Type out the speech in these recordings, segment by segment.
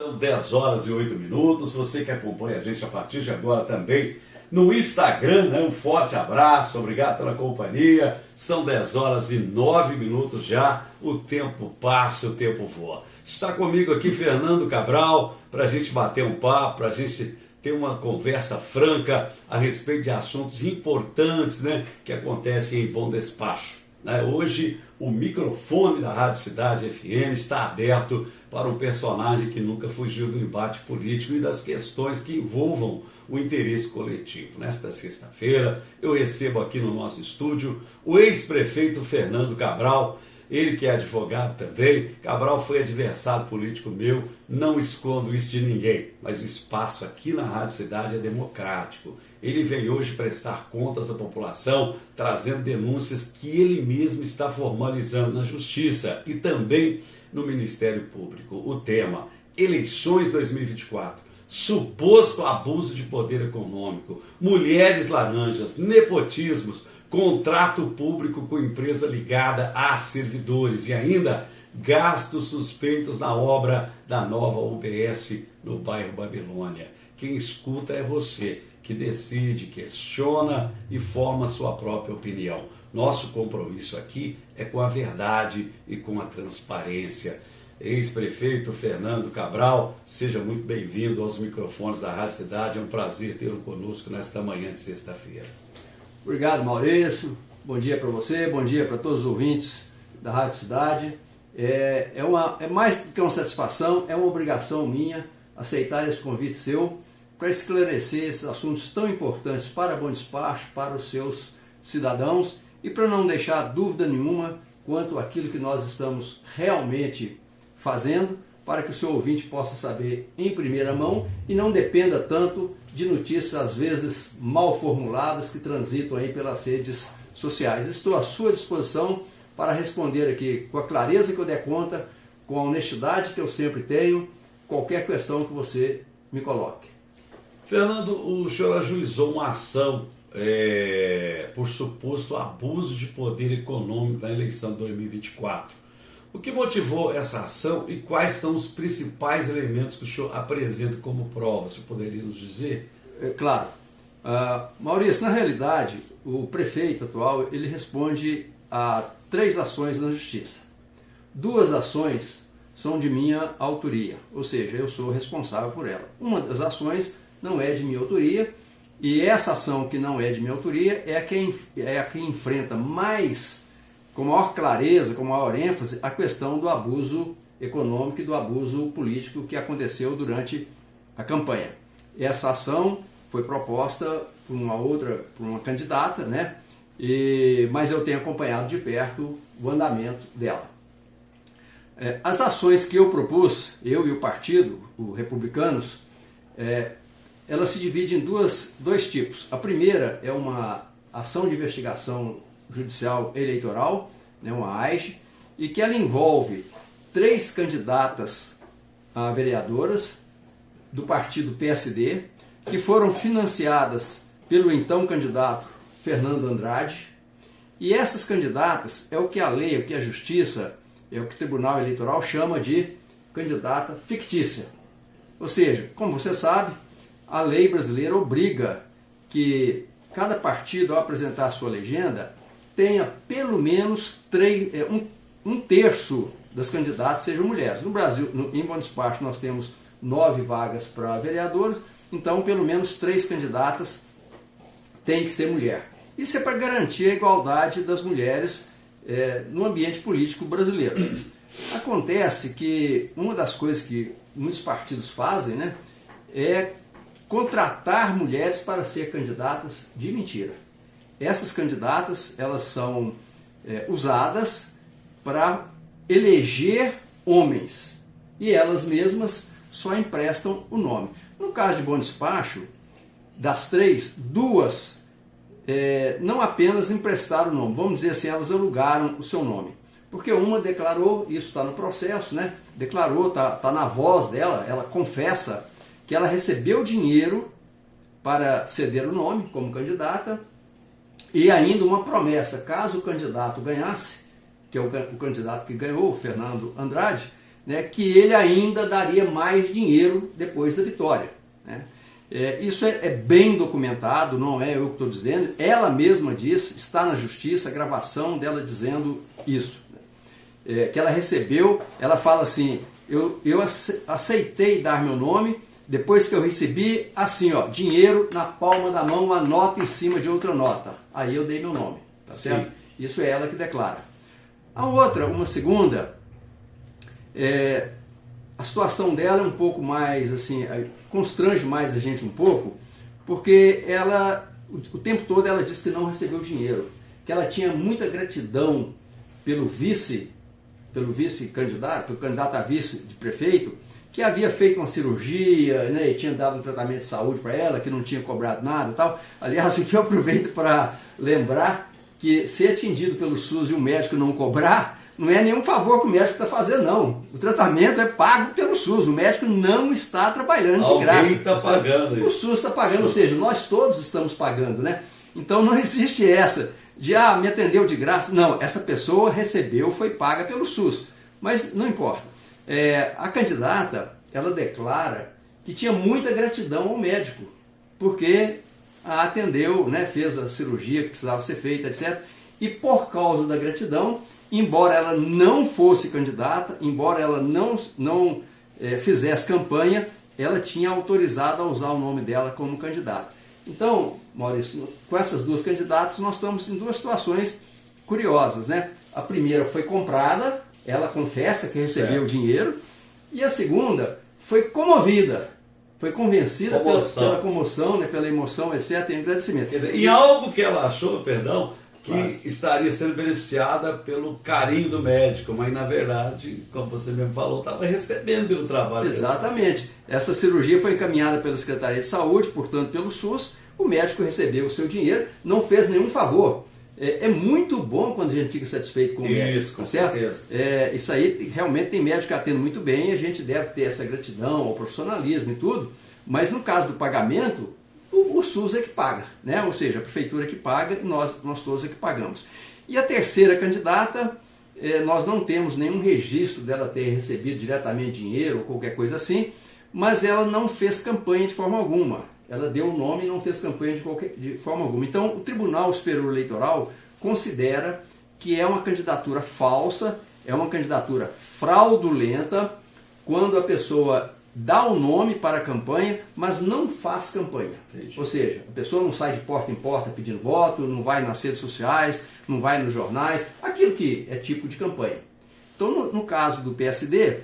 São 10 horas e 8 minutos. Você que acompanha a gente a partir de agora também no Instagram, né? Um forte abraço, obrigado pela companhia. São 10 horas e 9 minutos já. O tempo passa, o tempo voa. Está comigo aqui Fernando Cabral para a gente bater um papo, para a gente ter uma conversa franca a respeito de assuntos importantes, né? Que acontecem em Bom Despacho. Hoje o microfone da Rádio Cidade FM está aberto para um personagem que nunca fugiu do embate político e das questões que envolvam o interesse coletivo. Nesta sexta-feira eu recebo aqui no nosso estúdio o ex-prefeito Fernando Cabral, ele que é advogado também. Cabral foi adversário político meu, não escondo isso de ninguém, mas o espaço aqui na Rádio Cidade é democrático. Ele vem hoje prestar contas à população, trazendo denúncias que ele mesmo está formalizando na Justiça e também no Ministério Público. O tema: eleições 2024, suposto abuso de poder econômico, mulheres laranjas, nepotismos, contrato público com empresa ligada a servidores e ainda gastos suspeitos na obra da nova UBS no bairro Babilônia. Quem escuta é você, que decide, questiona e forma sua própria opinião. Nosso compromisso aqui é com a verdade e com a transparência. Ex-prefeito Fernando Cabral, seja muito bem-vindo aos microfones da Rádio Cidade. É um prazer tê-lo conosco nesta manhã de sexta-feira. Obrigado, Maurício. Bom dia para você, bom dia para todos os ouvintes da Rádio Cidade. É mais do que uma satisfação, é uma obrigação minha aceitar esse convite seu para esclarecer esses assuntos tão importantes para Bom Despacho, para os seus cidadãos e para não deixar dúvida nenhuma quanto àquilo que nós estamos realmente fazendo, para que o seu ouvinte possa saber em primeira mão e não dependa tanto de notícias às vezes mal formuladas que transitam aí pelas redes sociais. Estou à sua disposição para responder aqui com a clareza que eu der conta, com a honestidade que eu sempre tenho, qualquer questão que você me coloque. Fernando, o senhor ajuizou uma ação por suposto abuso de poder econômico na eleição de 2024. O que motivou essa ação e quais são os principais elementos que o senhor apresenta como prova? O senhor poderia nos dizer? Claro. Maurício, na realidade, o prefeito atual ele responde a 3 ações na Justiça. 2 ações são de minha autoria, ou seja, eu sou responsável por ela. Uma das ações não é de minha autoria, e essa ação que não é de minha autoria é a que enfrenta com maior clareza, com maior ênfase, a questão do abuso econômico e do abuso político que aconteceu durante a campanha. Essa ação foi proposta por uma candidata, né? Mas eu tenho acompanhado de perto o andamento dela. As ações que eu propus, eu e o partido, o Republicanos, ela se divide em dois tipos. A primeira é uma ação de investigação judicial eleitoral, né, uma AIJ, e que ela envolve 3 candidatas a vereadoras do partido PSD, que foram financiadas pelo então candidato Fernando Andrade, e essas candidatas é o que a lei, o que a justiça, é o que o Tribunal Eleitoral chama de candidata fictícia. Ou seja, como você sabe, a lei brasileira obriga que cada partido, ao apresentar a sua legenda, tenha pelo menos um terço das candidatas sejam mulheres. No Brasil, em Bom Despacho, nós temos 9 vagas para vereadores, então pelo menos 3 candidatas têm que ser mulher. Isso é para garantir a igualdade das mulheres no ambiente político brasileiro. Acontece que uma das coisas que muitos partidos fazem, né, é contratar mulheres para ser candidatas de mentira. Essas candidatas, elas são usadas para eleger homens e elas mesmas só emprestam o nome. No caso de Bom Despacho, das 3, 2 não apenas emprestaram o nome, vamos dizer assim, elas alugaram o seu nome. Porque uma declarou, isso está no processo, né? Declarou, está na voz dela, ela confessa que ela recebeu dinheiro para ceder o nome como candidata e ainda uma promessa, caso o candidato ganhasse, que é o candidato que ganhou, o Fernando Andrade, né, que ele ainda daria mais dinheiro depois da vitória, né? Isso é bem documentado, não é eu que estou dizendo, ela mesma diz, está na justiça, a gravação dela dizendo isso, que ela recebeu, ela fala assim, eu aceitei dar meu nome, depois que eu recebi, assim, ó, dinheiro na palma da mão, uma nota em cima de outra nota, aí eu dei meu nome, tá certo? Isso é ela que declara. A outra, uma segunda, a situação dela é um pouco mais, assim, constrange mais a gente um pouco, porque ela, o tempo todo ela disse que não recebeu dinheiro, que ela tinha muita gratidão pelo vice-candidato, pelo candidato a vice de prefeito, que havia feito uma cirurgia, né, e tinha dado um tratamento de saúde para ela, que não tinha cobrado nada e tal. Aliás, aqui eu aproveito para lembrar que ser atendido pelo SUS e o médico não cobrar, não é nenhum favor que o médico está fazendo, não. O tratamento é pago pelo SUS, o médico não está trabalhando de graça. Alguém está pagando isso. O SUS está pagando, ou seja, nós todos estamos pagando, né? Então não existe essa de, me atendeu de graça. Não, essa pessoa recebeu, foi paga pelo SUS. Mas não importa. A candidata, ela declara que tinha muita gratidão ao médico, porque a atendeu, né, fez a cirurgia que precisava ser feita, etc. E por causa da gratidão, embora ela não fosse candidata, embora ela não fizesse campanha, ela tinha autorizado a usar o nome dela como candidata. Então, Maurício, com essas duas candidatas, nós estamos em duas situações curiosas, né? A primeira foi comprada, ela confessa que recebeu o dinheiro, e a segunda foi comovida, foi convencida pela comoção, né, pela emoção, etc., em agradecimento. Quer dizer, em algo que ela achou, que estaria sendo beneficiada pelo carinho do médico, mas na verdade, como você mesmo falou, estava recebendo pelo trabalho. Exatamente. Essa cirurgia foi encaminhada pela Secretaria de Saúde, portanto pelo SUS, o médico recebeu o seu dinheiro, não fez nenhum favor. É muito bom quando a gente fica satisfeito com o médico. Isso, com certo? certeza. Isso aí, realmente tem médico que atende muito bem, a gente deve ter essa gratidão ao profissionalismo e tudo, mas no caso do pagamento, o SUS é que paga, né? Ou seja, a prefeitura que paga e nós todos é que pagamos. E a terceira candidata, nós não temos nenhum registro dela ter recebido diretamente dinheiro ou qualquer coisa assim, mas ela não fez campanha de forma alguma. Ela deu o nome e não fez campanha de forma alguma. Então, o Tribunal Superior Eleitoral considera que é uma candidatura falsa, é uma candidatura fraudulenta, quando a pessoa dá o nome para a campanha, mas não faz campanha. Entendi. Ou seja, a pessoa não sai de porta em porta pedindo voto, não vai nas redes sociais, não vai nos jornais, aquilo que é tipo de campanha. Então, no caso do PSD,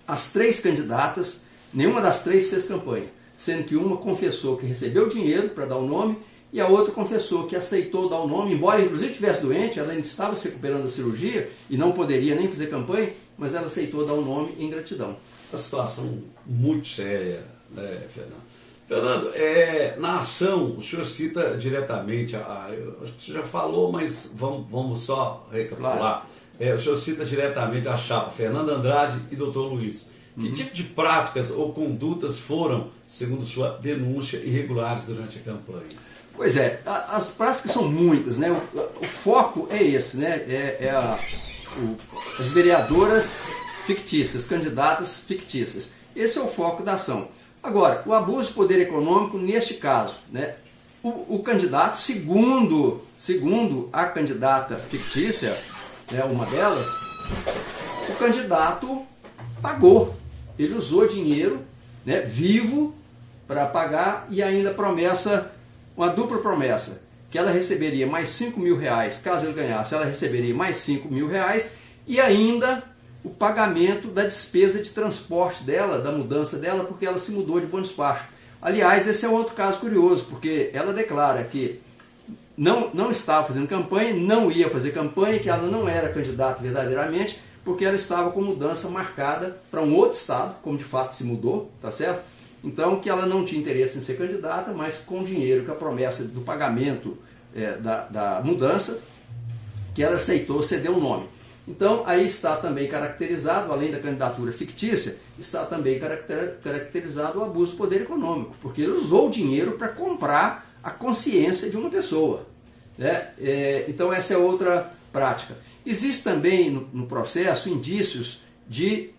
as três candidatas, nenhuma das três fez campanha, sendo que uma confessou que recebeu dinheiro para dar o nome e a outra confessou que aceitou dar o nome, embora inclusive estivesse doente, ela ainda estava se recuperando da cirurgia e não poderia nem fazer campanha, mas ela aceitou dar o nome em gratidão. Uma situação muito séria, né, Fernando? Fernando, na ação, o senhor cita diretamente, acho que o senhor já falou, mas vamos só recapitular. Claro. O senhor cita diretamente a chapa Fernando Andrade e Dr. Luiz. Que tipo de práticas ou condutas foram, segundo sua denúncia, irregulares durante a campanha? Pois é, as práticas são muitas, né? O foco é esse, né? As vereadoras fictícias, candidatas fictícias. Esse é o foco da ação. Agora, o abuso de poder econômico, neste caso, né? O candidato, segundo a candidata fictícia, né, uma delas, o candidato pagou. Ele usou dinheiro, né, vivo para pagar e ainda uma dupla promessa, que ela receberia mais 5 mil reais, caso ele ganhasse, ela receberia mais 5 mil reais e ainda o pagamento da despesa de transporte dela, da mudança dela, porque ela se mudou de Bom Despacho. Aliás, esse é outro caso curioso, porque ela declara que não estava fazendo campanha, não ia fazer campanha, que ela não era candidata verdadeiramente, porque ela estava com mudança marcada para um outro estado, como de fato se mudou, tá certo? Então, que ela não tinha interesse em ser candidata, mas com o dinheiro, com a promessa do pagamento da mudança, que ela aceitou ceder o nome. Então, aí está também caracterizado, além da candidatura fictícia, está também caracterizado o abuso do poder econômico, porque ele usou o dinheiro para comprar a consciência de uma pessoa, né? Então, essa é outra prática. Existe também no processo indícios de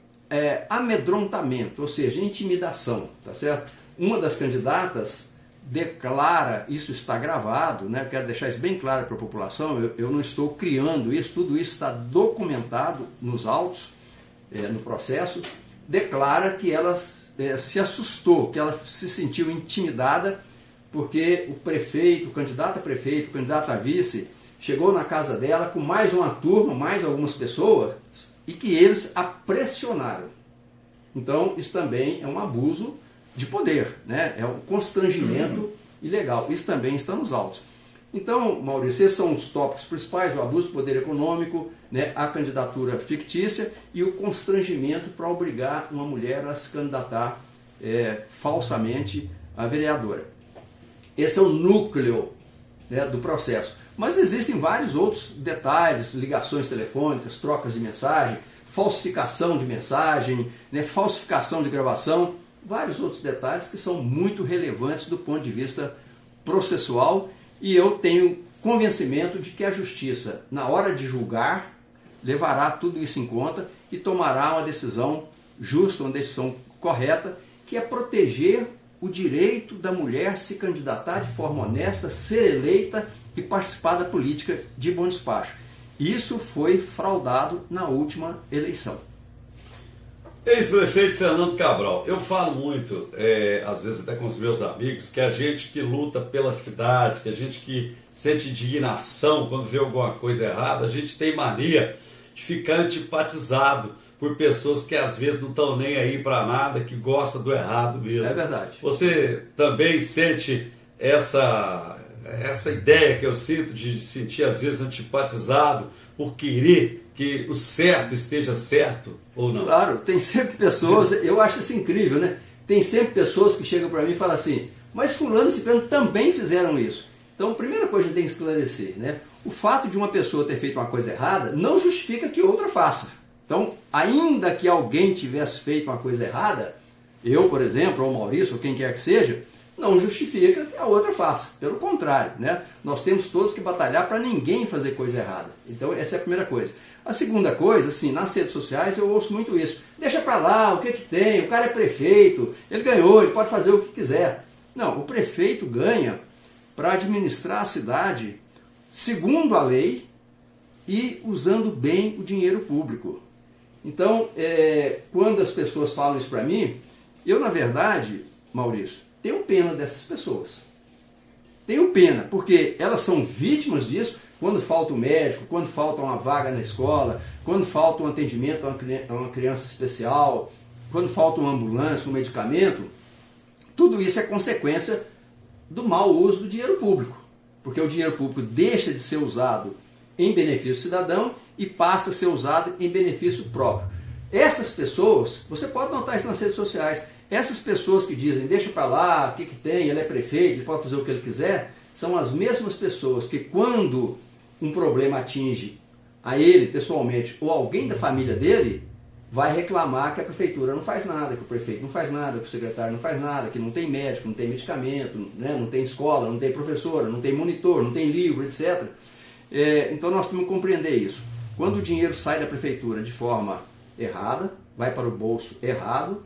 amedrontamento, ou seja, intimidação, tá certo? Uma das candidatas declara, isso está gravado, né? Quero deixar isso bem claro para a população, eu não estou criando isso, tudo isso está documentado nos autos, no processo, declara que ela se assustou, que ela se sentiu intimidada, porque o prefeito, o candidato a prefeito, o candidato a vice, chegou na casa dela com mais uma turma, mais algumas pessoas, e que eles a pressionaram. Então, isso também é um abuso de poder, né? É um constrangimento ilegal. Isso também está nos autos. Então, Maurício, esses são os tópicos principais: o abuso do poder econômico, né, a candidatura fictícia e o constrangimento para obrigar uma mulher a se candidatar falsamente a vereadora. Esse é o núcleo, né, do processo. Mas existem vários outros detalhes: ligações telefônicas, trocas de mensagem, falsificação de mensagem, né, falsificação de gravação, vários outros detalhes que são muito relevantes do ponto de vista processual, e eu tenho convencimento de que a justiça, na hora de julgar, levará tudo isso em conta e tomará uma decisão justa, uma decisão correta, que é proteger o direito da mulher se candidatar de forma honesta, ser eleita e participar da política de bom despacho. Isso foi fraudado na última eleição. Ex-prefeito Fernando Cabral, eu falo muito, às vezes até com os meus amigos, que a gente que luta pela cidade, que a gente que sente indignação quando vê alguma coisa errada, a gente tem mania de ficar antipatizado por pessoas que às vezes não estão nem aí para nada, que gostam do errado mesmo. É verdade. Você também sente essa ideia que eu sinto de sentir às vezes antipatizado por querer que o certo esteja certo ou não? Claro, tem sempre pessoas, eu acho isso incrível, né? Tem sempre pessoas que chegam para mim e falam assim: mas fulano e ciclano também fizeram isso. Então, a primeira coisa que a gente tem que esclarecer, né? O fato de uma pessoa ter feito uma coisa errada não justifica que outra faça. Então, ainda que alguém tivesse feito uma coisa errada, eu, por exemplo, ou o Maurício, ou quem quer que seja, não justifica que a outra faça. Pelo contrário, né? Nós temos todos que batalhar para ninguém fazer coisa errada. Então, essa é a primeira coisa. A segunda coisa, assim, nas redes sociais eu ouço muito isso. Deixa para lá, o que tem? O cara é prefeito, ele ganhou, ele pode fazer o que quiser. Não, o prefeito ganha para administrar a cidade segundo a lei e usando bem o dinheiro público. Então, quando as pessoas falam isso para mim, eu, na verdade, Maurício, tenho pena dessas pessoas. Tenho pena, porque elas são vítimas disso quando falta um médico, quando falta uma vaga na escola, quando falta um atendimento a uma criança especial, quando falta uma ambulância, um medicamento. Tudo isso é consequência do mau uso do dinheiro público, porque o dinheiro público deixa de ser usado em benefício cidadão e passa a ser usado em benefício próprio. Essas pessoas, você pode notar isso nas redes sociais, essas pessoas que dizem, deixa para lá, o que tem, ele é prefeito, ele pode fazer o que ele quiser, são as mesmas pessoas que quando um problema atinge a ele pessoalmente ou alguém da família dele, vai reclamar que a prefeitura não faz nada, que o prefeito não faz nada, que o secretário não faz nada, que não tem médico, não tem medicamento, né, não tem escola, não tem professora, não tem monitor, não tem livro, etc. Então nós temos que compreender isso. Quando o dinheiro sai da prefeitura de forma errada, vai para o bolso errado,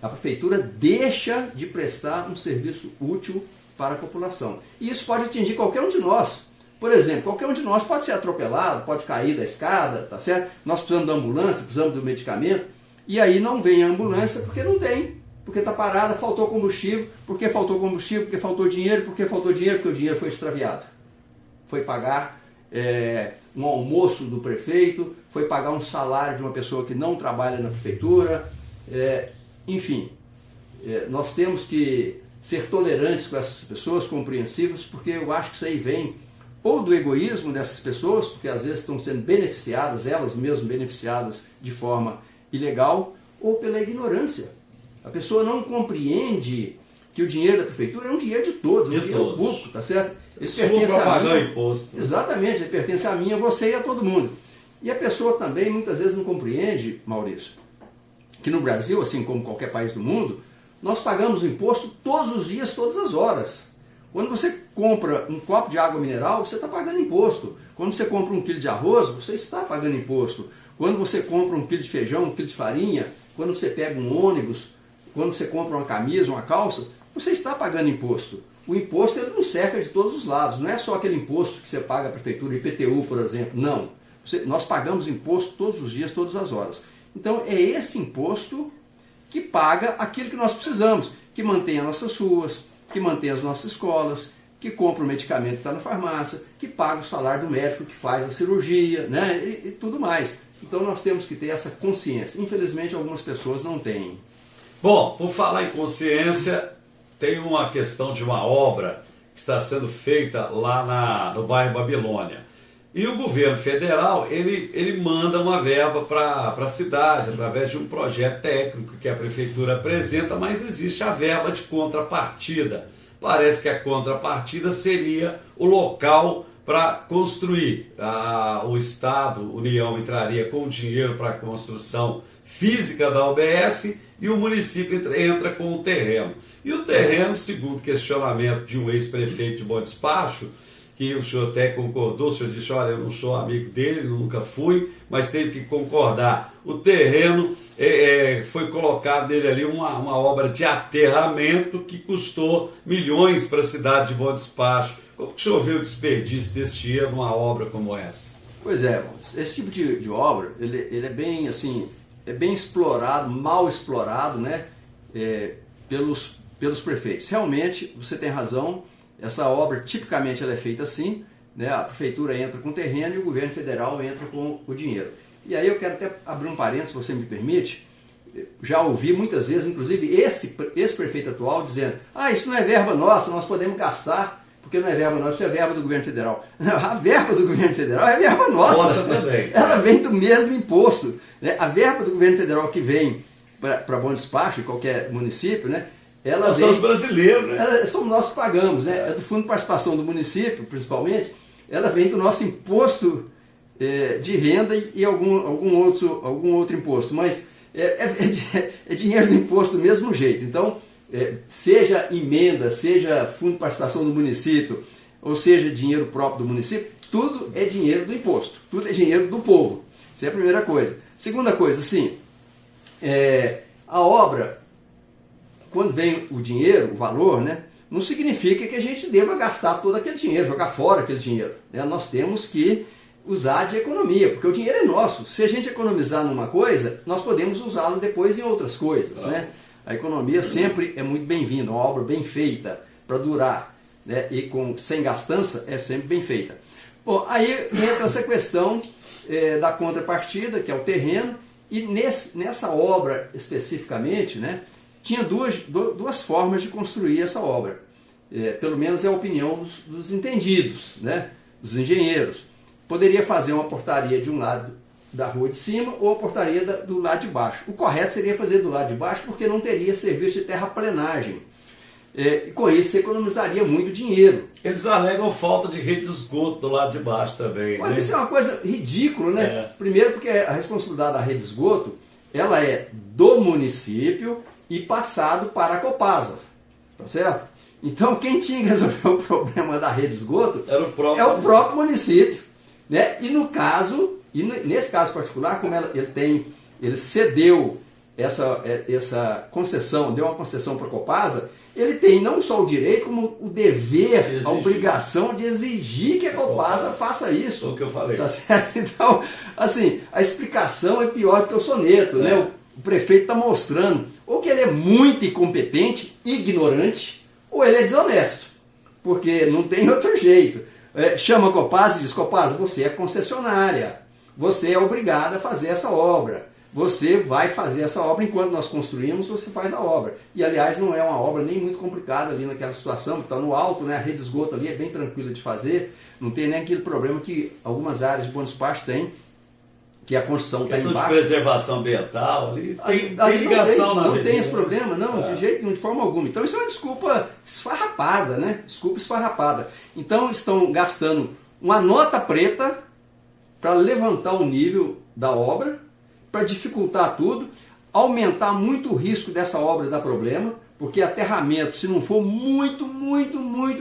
a prefeitura deixa de prestar um serviço útil para a população. E isso pode atingir qualquer um de nós. Por exemplo, qualquer um de nós pode ser atropelado, pode cair da escada, tá certo? Nós precisamos da ambulância, precisamos do medicamento, e aí não vem a ambulância porque não tem, porque está parada, faltou combustível, porque faltou combustível, porque faltou dinheiro, porque o dinheiro foi extraviado. Foi pagar um almoço do prefeito, foi pagar um salário de uma pessoa que não trabalha na prefeitura, enfim, nós temos que ser tolerantes com essas pessoas, compreensivos, porque eu acho que isso aí vem ou do egoísmo dessas pessoas, porque às vezes estão sendo beneficiadas, elas mesmas beneficiadas de forma ilegal, ou pela ignorância. A pessoa não compreende que o dinheiro da prefeitura é um dinheiro de todos, é um dinheiro público, tá certo? Ele pertence a mim, imposto. Exatamente, ele pertence a mim, a você e a todo mundo. E a pessoa também muitas vezes não compreende, Maurício, que no Brasil, assim como qualquer país do mundo, nós pagamos imposto todos os dias, todas as horas. Quando você compra um copo de água mineral, você está pagando imposto. Quando você compra um quilo de arroz, você está pagando imposto. Quando você compra um quilo de feijão, um quilo de farinha, quando você pega um ônibus, quando você compra uma camisa, uma calça, você está pagando imposto. O imposto ele não cerca de todos os lados, não é só aquele imposto que você paga à prefeitura, IPTU, por exemplo, não. Nós pagamos imposto todos os dias, todas as horas. Então é esse imposto que paga aquilo que nós precisamos, que mantém as nossas ruas, que mantém as nossas escolas, que compra o medicamento que está na farmácia, que paga o salário do médico que faz a cirurgia, né, e tudo mais. Então nós temos que ter essa consciência. Infelizmente algumas pessoas não têm. Bom, por falar em consciência, tem uma questão de uma obra que está sendo feita lá no bairro Babilônia. E o governo federal, ele manda uma verba para a cidade, através de um projeto técnico que a prefeitura apresenta, mas existe a verba de contrapartida. Parece que a contrapartida seria o local para construir. O Estado, União, entraria com o dinheiro para a construção física da UBS e o município entra com o terreno. E o terreno, segundo questionamento de um ex-prefeito de Bom Despacho, que o senhor até concordou, o senhor disse, olha, eu não sou amigo dele, nunca fui, mas tenho que concordar. O terreno foi colocado nele ali uma obra de aterramento que custou milhões para a cidade de Bom Despacho. Como que o senhor vê o desperdício desse dinheiro numa obra como essa? Pois é, esse tipo de obra, ele é bem assim, é bem explorado, mal explorado, né, pelos prefeitos. Realmente, você tem razão. Essa obra, tipicamente, ela é feita assim, né? A prefeitura entra com o terreno e o governo federal entra com o dinheiro. E aí eu quero até abrir um parênteses, se você me permite. Já ouvi muitas vezes, inclusive esse prefeito atual, dizendo, isso não é verba nossa, nós podemos gastar, porque não é verba nossa, isso é verba do governo federal. A verba do governo federal é verba nossa. Nossa também. Ela vem do mesmo imposto, né? A verba do governo federal que vem para Bom Despacho, em qualquer município, né? Nós somos brasileiros, né? Somos nós que pagamos, né? É do Fundo de Participação do município, principalmente. Ela vem do nosso imposto de renda e algum outro imposto, mas é dinheiro do imposto do mesmo jeito. Então, seja emenda, seja Fundo de Participação do município, ou seja dinheiro próprio do município, tudo é dinheiro do imposto, tudo é dinheiro do povo. Essa é a primeira coisa. Segunda coisa, assim, a obra, quando vem o dinheiro, o valor, né, não significa que a gente deva gastar todo aquele dinheiro, jogar fora aquele dinheiro, né? Nós temos que usar de economia, porque o dinheiro é nosso. Se a gente economizar numa coisa, nós podemos usá-lo depois em outras coisas, né? A economia sempre é muito bem-vinda, uma obra bem feita, para durar, né? E sem gastança, é sempre bem feita. Bom, aí entra essa questão da contrapartida, que é o terreno, e nessa obra especificamente, né, tinha duas formas de construir essa obra. Pelo menos é a opinião dos entendidos, né, dos engenheiros. Poderia fazer uma portaria de um lado da rua de cima ou a portaria do lado de baixo. O correto seria fazer do lado de baixo porque não teria serviço de terraplenagem. E com isso você economizaria muito dinheiro. Eles alegam falta de rede de esgoto do lado de baixo também. Olha, né? Isso é uma coisa ridícula, né? Primeiro porque a responsabilidade da rede de esgoto, ela é do município e passado para a Copasa, tá certo? Então quem tinha que resolver o problema da rede de esgoto Era o próprio município, né? E nesse caso particular, como ele cedeu essa concessão, deu uma concessão para a Copasa, ele tem não só o direito, como o dever, a obrigação de exigir que a Copasa faça isso. O que eu falei. Tá certo? Então, assim, a explicação é pior do que o soneto, né? O prefeito está mostrando ou que ele é muito incompetente, ignorante, ou ele é desonesto, porque não tem outro jeito. Chama a Copasa e diz, Copasa, você é concessionária, você é obrigada a fazer essa obra. Você vai fazer essa obra enquanto nós construímos, você faz a obra. E, aliás, não é uma obra nem muito complicada ali naquela situação, está no alto, né? A rede de esgoto ali é bem tranquila de fazer, não tem nem aquele problema que algumas áreas de Bom Despacho têm, que a construção está embaixo. De preservação ambiental ali, tem ligação na Não tem esse problema, não, de jeito nenhum, de forma alguma. Então, isso é uma desculpa esfarrapada, né? Desculpa esfarrapada. Então, estão gastando uma nota preta para levantar o nível da obra, para dificultar tudo. aumentar muito o risco dessa obra dar problema, porque aterramento, se não for muito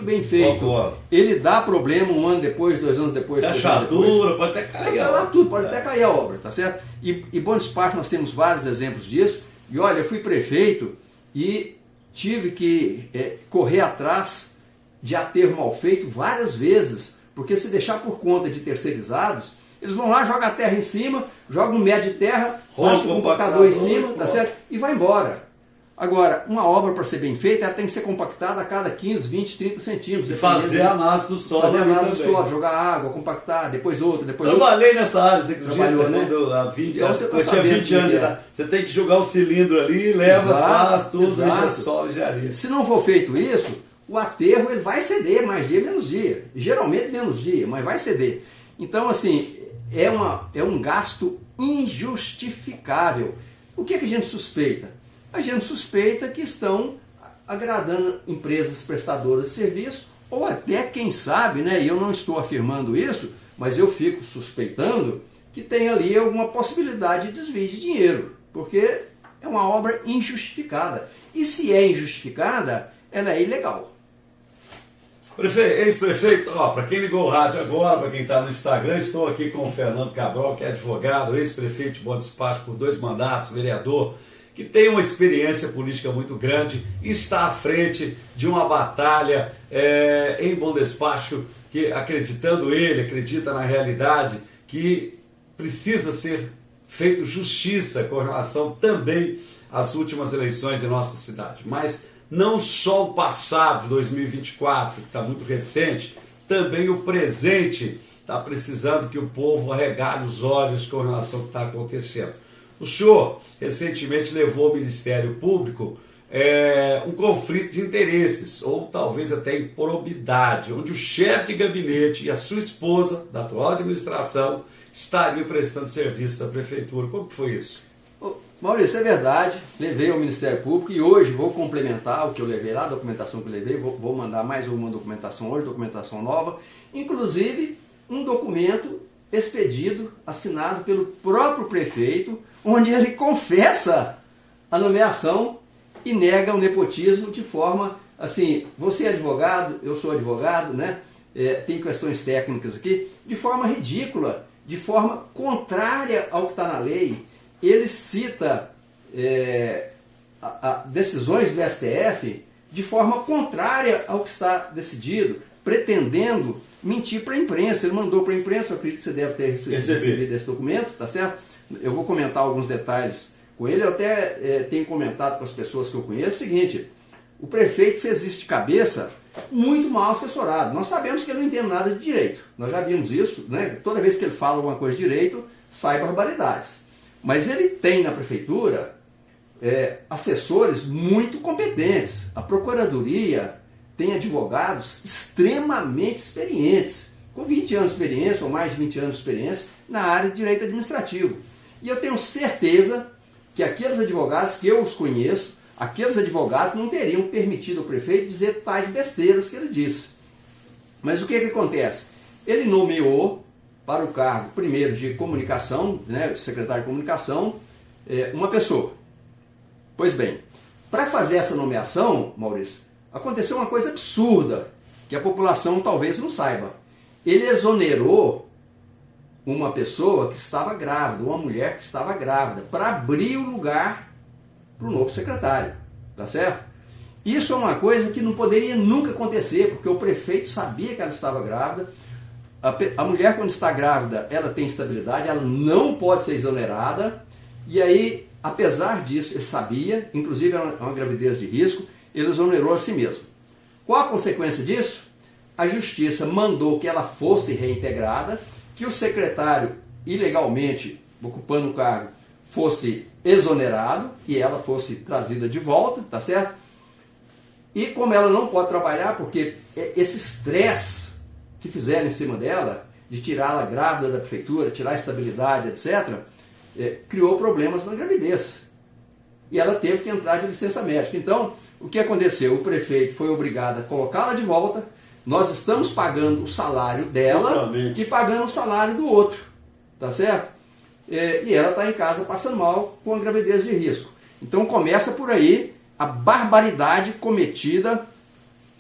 bem feito, ele dá problema 1 ano depois, 2 anos depois, 3 anos depois. Fechadura, pode até cair a obra. Tudo, pode até cair a obra, tá certo? E Bom Despacho nós temos vários exemplos disso. E olha, eu fui prefeito e tive que correr atrás de aterro mal feito várias vezes, porque se deixar por conta de terceirizados, eles vão lá, jogam a terra em cima, jogam um metro de terra, passa o compactador em cima, tá certo? E vai embora. Agora, uma obra para ser bem feita, ela tem que ser compactada a cada 15, 20, 30 centímetros. E fazer a análise do solo. Fazer a análise do solo, jogar água, compactar, depois outra, depois outra. Trabalhei nessa área, você que trabalhou, né? Então, eu tinha 20 anos. Você tem que jogar o cilindro ali, leva, faz tudo, deixa solo e jaria. Se não for feito isso, o aterro ele vai ceder mais dia, menos dia. Geralmente menos dia, mas vai ceder. Então, assim, é um gasto injustificável. O que a gente suspeita? A gente suspeita que estão agradando empresas prestadoras de serviço, ou até, quem sabe, né, e eu não estou afirmando isso, mas eu fico suspeitando que tem ali alguma possibilidade de desvio de dinheiro, porque é uma obra injustificada. E se é injustificada, ela é ilegal. Ex-prefeito, para quem ligou o rádio agora, para quem está no Instagram, estou aqui com o Fernando Cabral, que é advogado, ex-prefeito de Bom Despacho por 2 mandatos, vereador, que tem uma experiência política muito grande, está à frente de uma batalha em Bom Despacho, que acredita na realidade, que precisa ser feito justiça com relação também às últimas eleições de nossa cidade. Mas não só o passado, 2024, que está muito recente, também o presente está precisando que o povo arregale os olhos com relação ao que está acontecendo. O senhor recentemente levou ao Ministério Público um conflito de interesses, ou talvez até improbidade, onde o chefe de gabinete e a sua esposa, da atual administração, estariam prestando serviço à prefeitura. Como que foi isso? Maurício, é verdade, levei ao Ministério Público e hoje vou complementar o que eu levei lá, a documentação que eu levei, vou mandar mais uma documentação hoje, documentação nova, inclusive um documento expedido, assinado pelo próprio prefeito, onde ele confessa a nomeação e nega o nepotismo de forma assim, você é advogado, eu sou advogado, né? Tem questões técnicas aqui, de forma ridícula, de forma contrária ao que está na lei. Ele cita decisões do STF de forma contrária ao que está decidido, pretendendo mentir para a imprensa. Ele mandou para a imprensa, eu acredito que você deve ter recebido esse documento, tá certo? Eu vou comentar alguns detalhes com ele, eu até tenho comentado com as pessoas que eu conheço o seguinte: o prefeito fez isso de cabeça muito mal assessorado. Nós sabemos que ele não entende nada de direito, nós já vimos isso, né? Toda vez que ele fala alguma coisa de direito, sai barbaridades. Mas ele tem na prefeitura assessores muito competentes. A procuradoria tem advogados extremamente experientes, com 20 anos de experiência ou mais de 20 anos de experiência na área de direito administrativo. E eu tenho certeza que aqueles advogados que eu os conheço, aqueles advogados não teriam permitido ao prefeito dizer tais besteiras que ele disse. Mas o que acontece? Ele nomeou para o cargo, primeiro, de comunicação, né, secretário de comunicação, uma pessoa. Pois bem, para fazer essa nomeação, Maurício, aconteceu uma coisa absurda, que a população talvez não saiba. Ele exonerou uma pessoa que estava grávida, uma mulher que estava grávida, para abrir o lugar para o novo secretário, tá certo? Isso é uma coisa que não poderia nunca acontecer, porque o prefeito sabia que ela estava grávida. A mulher, quando está grávida, ela tem estabilidade, ela não pode ser exonerada, e aí, apesar disso, ele sabia, inclusive é uma gravidez de risco, ele exonerou a si mesmo. Qual a consequência disso? A justiça mandou que ela fosse reintegrada, que o secretário, ilegalmente ocupando o cargo, fosse exonerado, que ela fosse trazida de volta, tá certo? E como ela não pode trabalhar, porque esse estresse que fizeram em cima dela, de tirá-la grávida da prefeitura, tirar a estabilidade, etc., criou problemas na gravidez. E ela teve que entrar de licença médica. Então, o que aconteceu? O prefeito foi obrigado a colocá-la de volta, nós estamos pagando o salário dela e pagando o salário do outro, tá certo? e ela está em casa passando mal com a gravidez de risco. Então começa por aí a barbaridade cometida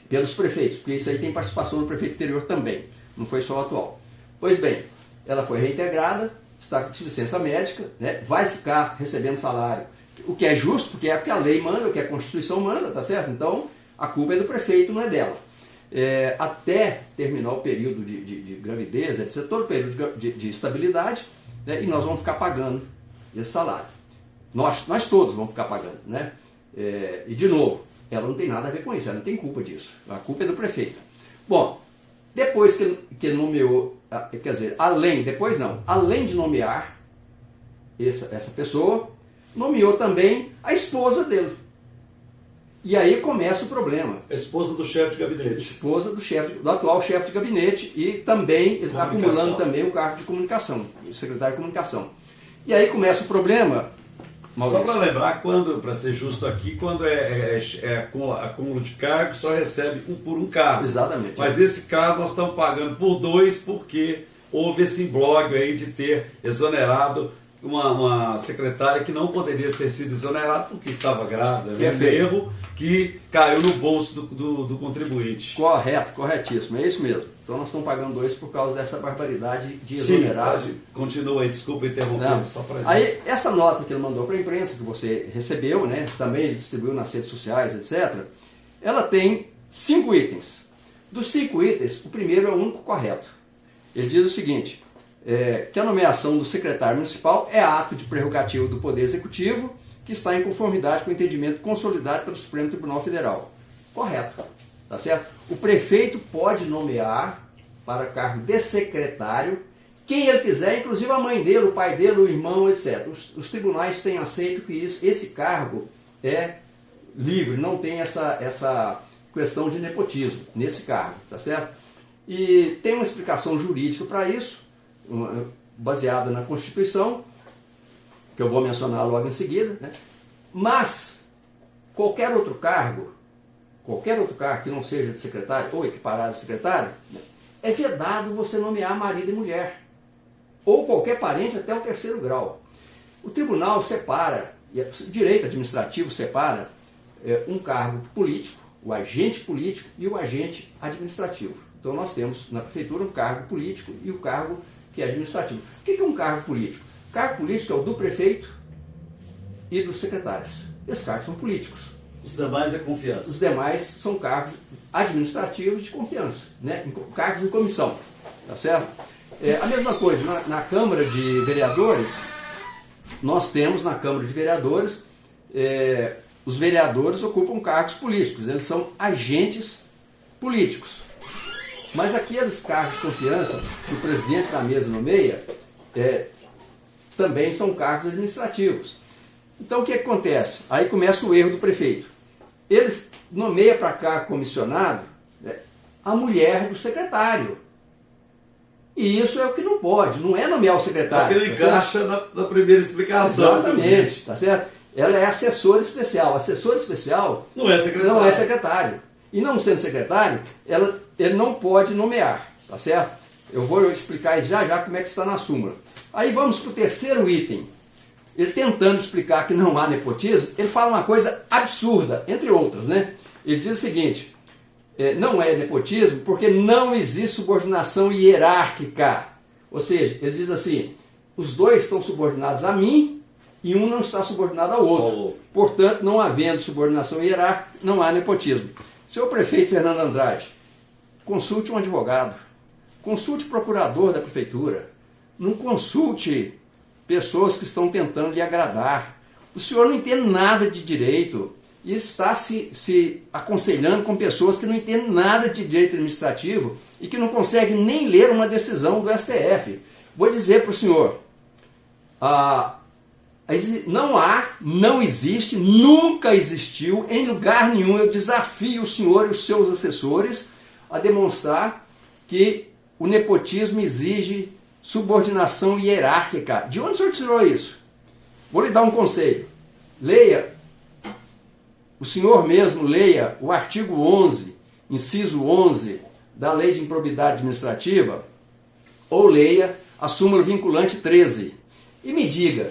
pelos prefeitos, porque isso aí tem participação do prefeito anterior também, não foi só o atual. Pois bem, ela foi reintegrada, está com licença médica, né, vai ficar recebendo salário, o que é justo, porque é o que a lei manda, o que a Constituição manda, tá certo? Então a culpa é do prefeito, não é dela. Até terminar o período de gravidez, etc., todo o período de estabilidade, né, e nós vamos ficar pagando esse salário. Nós todos vamos ficar pagando, né? E de novo, ela não tem nada a ver com isso, ela não tem culpa disso. A culpa é do prefeito. Bom, depois que ele nomeou, quer dizer, além de nomear essa pessoa, nomeou também a esposa dele. E aí começa o problema. A esposa do chefe de gabinete. Esposa do atual chefe de gabinete, e também ele está acumulando também o cargo de comunicação, secretário de comunicação. E aí começa o problema, Maurício. Só para lembrar, para ser justo aqui, quando é acúmulo de cargo, só recebe por um cargo. Exatamente. Mas nesse caso nós estamos pagando por 2, porque houve esse imbróglio aí de ter exonerado uma secretária que não poderia ter sido exonerada porque estava grávida. Um erro que caiu no bolso do contribuinte. Correto, corretíssimo, é isso mesmo. Então nós estamos pagando 2 por causa dessa barbaridade de exonerar. Sim, continua aí, desculpa interromper. Aí essa nota que ele mandou para a imprensa, que você recebeu, né, também ele distribuiu nas redes sociais, etc., ela tem 5 itens. Dos 5 itens, o primeiro é o único correto. Ele diz o seguinte: que a nomeação do secretário municipal é ato de prerrogativa do Poder Executivo que está em conformidade com o entendimento consolidado pelo Supremo Tribunal Federal. Correto, tá certo? O prefeito pode nomear para cargo de secretário quem ele quiser, inclusive a mãe dele, o pai dele, o irmão, etc. Os tribunais têm aceito que esse cargo é livre, não tem essa questão de nepotismo nesse cargo, tá certo? E tem uma explicação jurídica para isso, baseada na Constituição, que eu vou mencionar logo em seguida, né? Mas qualquer outro cargo que não seja de secretário ou equiparado de secretário, né, é vedado você nomear marido e mulher, ou qualquer parente até o 3º grau. O tribunal separa, o direito administrativo separa um cargo político, o agente político e o agente administrativo. Então nós temos na prefeitura um cargo político e o cargo que é administrativo. O que é um cargo político? O cargo político é o do prefeito e dos secretários. Esses cargos são políticos. Os demais é confiança. Os demais são cargos administrativos de confiança, né? Cargos em comissão, tá certo? A mesma coisa, na Câmara de Vereadores, nós temos na Câmara de Vereadores, os vereadores ocupam cargos políticos, eles são agentes políticos. Mas aqueles cargos de confiança que o presidente da mesa nomeia, também são cargos administrativos. Então o que acontece? Aí começa o erro do prefeito. Ele nomeia para cargo comissionado, né, a mulher do secretário. E isso é o que não pode, não é nomear o secretário. Porque ele encaixa na primeira explicação. Exatamente, tá certo? Ela é assessora especial. Assessor especial não é secretário. Não é secretário. E não sendo secretário, ele não pode nomear, tá certo? Eu vou explicar já como é que está na súmula. Aí vamos para o 3º item. Ele tentando explicar que não há nepotismo, ele fala uma coisa absurda, entre outras, né? Ele diz o seguinte: não é nepotismo porque não existe subordinação hierárquica. Ou seja, ele diz assim, os dois estão subordinados a mim e um não está subordinado ao outro. Portanto, não havendo subordinação hierárquica, não há nepotismo. Senhor prefeito Fernando Andrade, consulte um advogado, consulte o procurador da prefeitura, não consulte pessoas que estão tentando lhe agradar. O senhor não entende nada de direito e está se aconselhando com pessoas que não entendem nada de direito administrativo e que não conseguem nem ler uma decisão do STF. Vou dizer para o senhor, não existe, nunca existiu, em lugar nenhum. Eu desafio o senhor e os seus assessores a demonstrar que o nepotismo exige subordinação hierárquica. De onde o senhor tirou isso? Vou lhe dar um conselho. Leia, o senhor mesmo leia o artigo 11, inciso 11 da Lei de Improbidade Administrativa, ou leia a súmula vinculante 13. e me diga,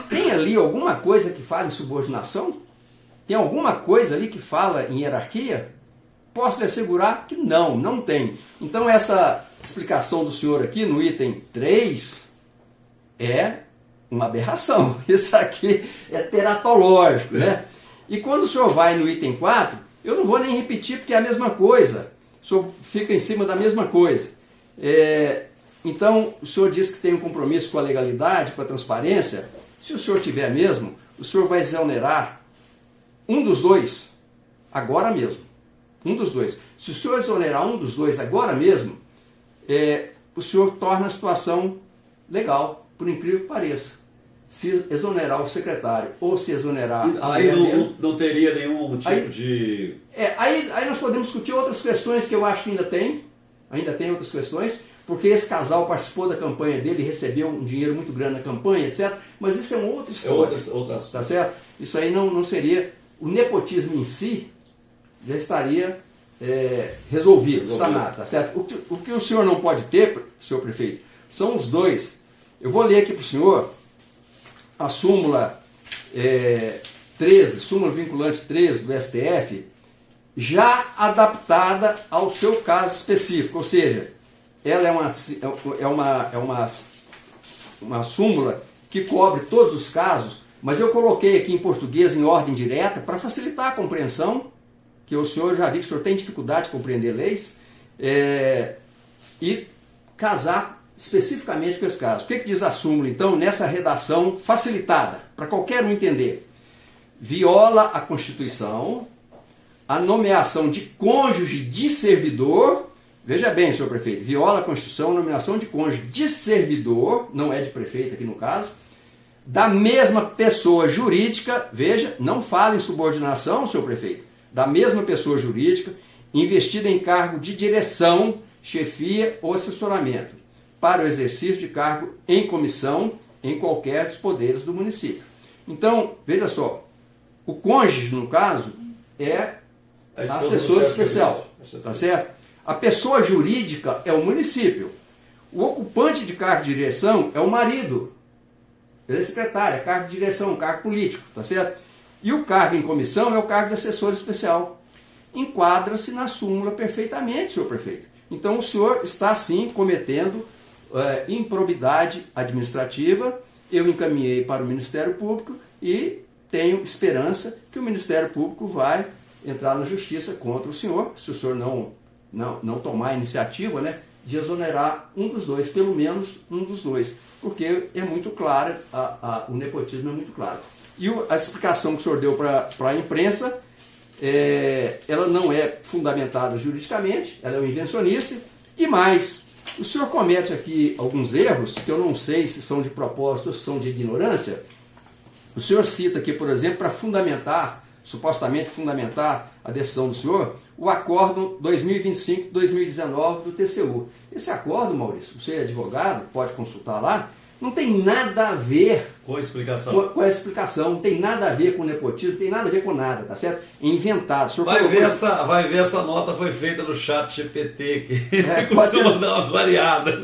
tem ali alguma coisa que fala em subordinação? Tem alguma coisa ali que fala em hierarquia? Posso lhe assegurar que não tem. Então essa explicação do senhor aqui no item 3 é uma aberração. Isso aqui é teratológico, né? E quando o senhor vai no item 4, eu não vou nem repetir porque é a mesma coisa. O senhor fica em cima da mesma coisa. Então, o senhor diz que tem um compromisso com a legalidade, com a transparência. Se o senhor tiver mesmo, o senhor vai exonerar um dos dois agora mesmo. Um dos dois. Se o senhor exonerar um dos dois agora mesmo, o senhor torna a situação legal, por incrível que pareça. Se exonerar o secretário ou se exonerar a aí mulher dele, não teria nenhum tipo de... Aí nós podemos discutir outras questões que eu acho que ainda tem outras questões, porque esse casal participou da campanha dele e recebeu um dinheiro muito grande na campanha, etc. Mas isso é uma outra história. Outra tá certo? Isso aí não seria... O nepotismo em si já estaria resolvido, sanado, tá certo? O que o senhor não pode ter, senhor prefeito, são os dois. Eu vou ler aqui para o senhor a súmula 13, súmula vinculante 13 do STF, já adaptada ao seu caso específico, ou seja, ela é uma súmula que cobre todos os casos, mas eu coloquei aqui em português em ordem direta para facilitar a compreensão, que o senhor já viu que o senhor tem dificuldade de compreender leis, e casar especificamente com esse caso. O que diz a súmula, então, nessa redação facilitada, para qualquer um entender? Viola a Constituição, a nomeação de cônjuge de servidor, veja bem, senhor prefeito, viola a Constituição, a nomeação de cônjuge de servidor, não é de prefeito aqui no caso, da mesma pessoa jurídica, veja, não fala em subordinação, senhor prefeito, da mesma pessoa jurídica, investida em cargo de direção, chefia ou assessoramento, para o exercício de cargo em comissão em qualquer dos poderes do município. Então, veja só, o cônjuge, no caso, é assessor especial, tá certo? A pessoa jurídica é o município. O ocupante de cargo de direção é o marido. Ele é secretário, é cargo de direção, cargo político, tá certo? E o cargo em comissão é o cargo de assessor especial. Enquadra-se na súmula perfeitamente, senhor prefeito. Então o senhor está, sim, cometendo improbidade administrativa. Eu encaminhei para o Ministério Público e tenho esperança que o Ministério Público vai entrar na justiça contra o senhor, se o senhor não tomar a iniciativa, né, de exonerar um dos dois, pelo menos um dos dois, porque é muito claro, o nepotismo é muito claro. E a explicação que o senhor deu para a imprensa, ela não é fundamentada juridicamente, ela é uma invencionice, e mais, o senhor comete aqui alguns erros, que eu não sei se são de propósito ou se são de ignorância. O senhor cita aqui, por exemplo, para fundamentar, supostamente fundamentar a decisão do senhor, o acordo 2025-2019 do TCU. Esse acordo, Maurício, você é advogado, pode consultar lá, não tem nada a ver com a explicação. Com a explicação, não tem nada a ver com nepotismo, não tem nada a ver com nada, tá certo? É inventado. Vai ver essa nota foi feita no chat GPT, que costuma dar umas variadas.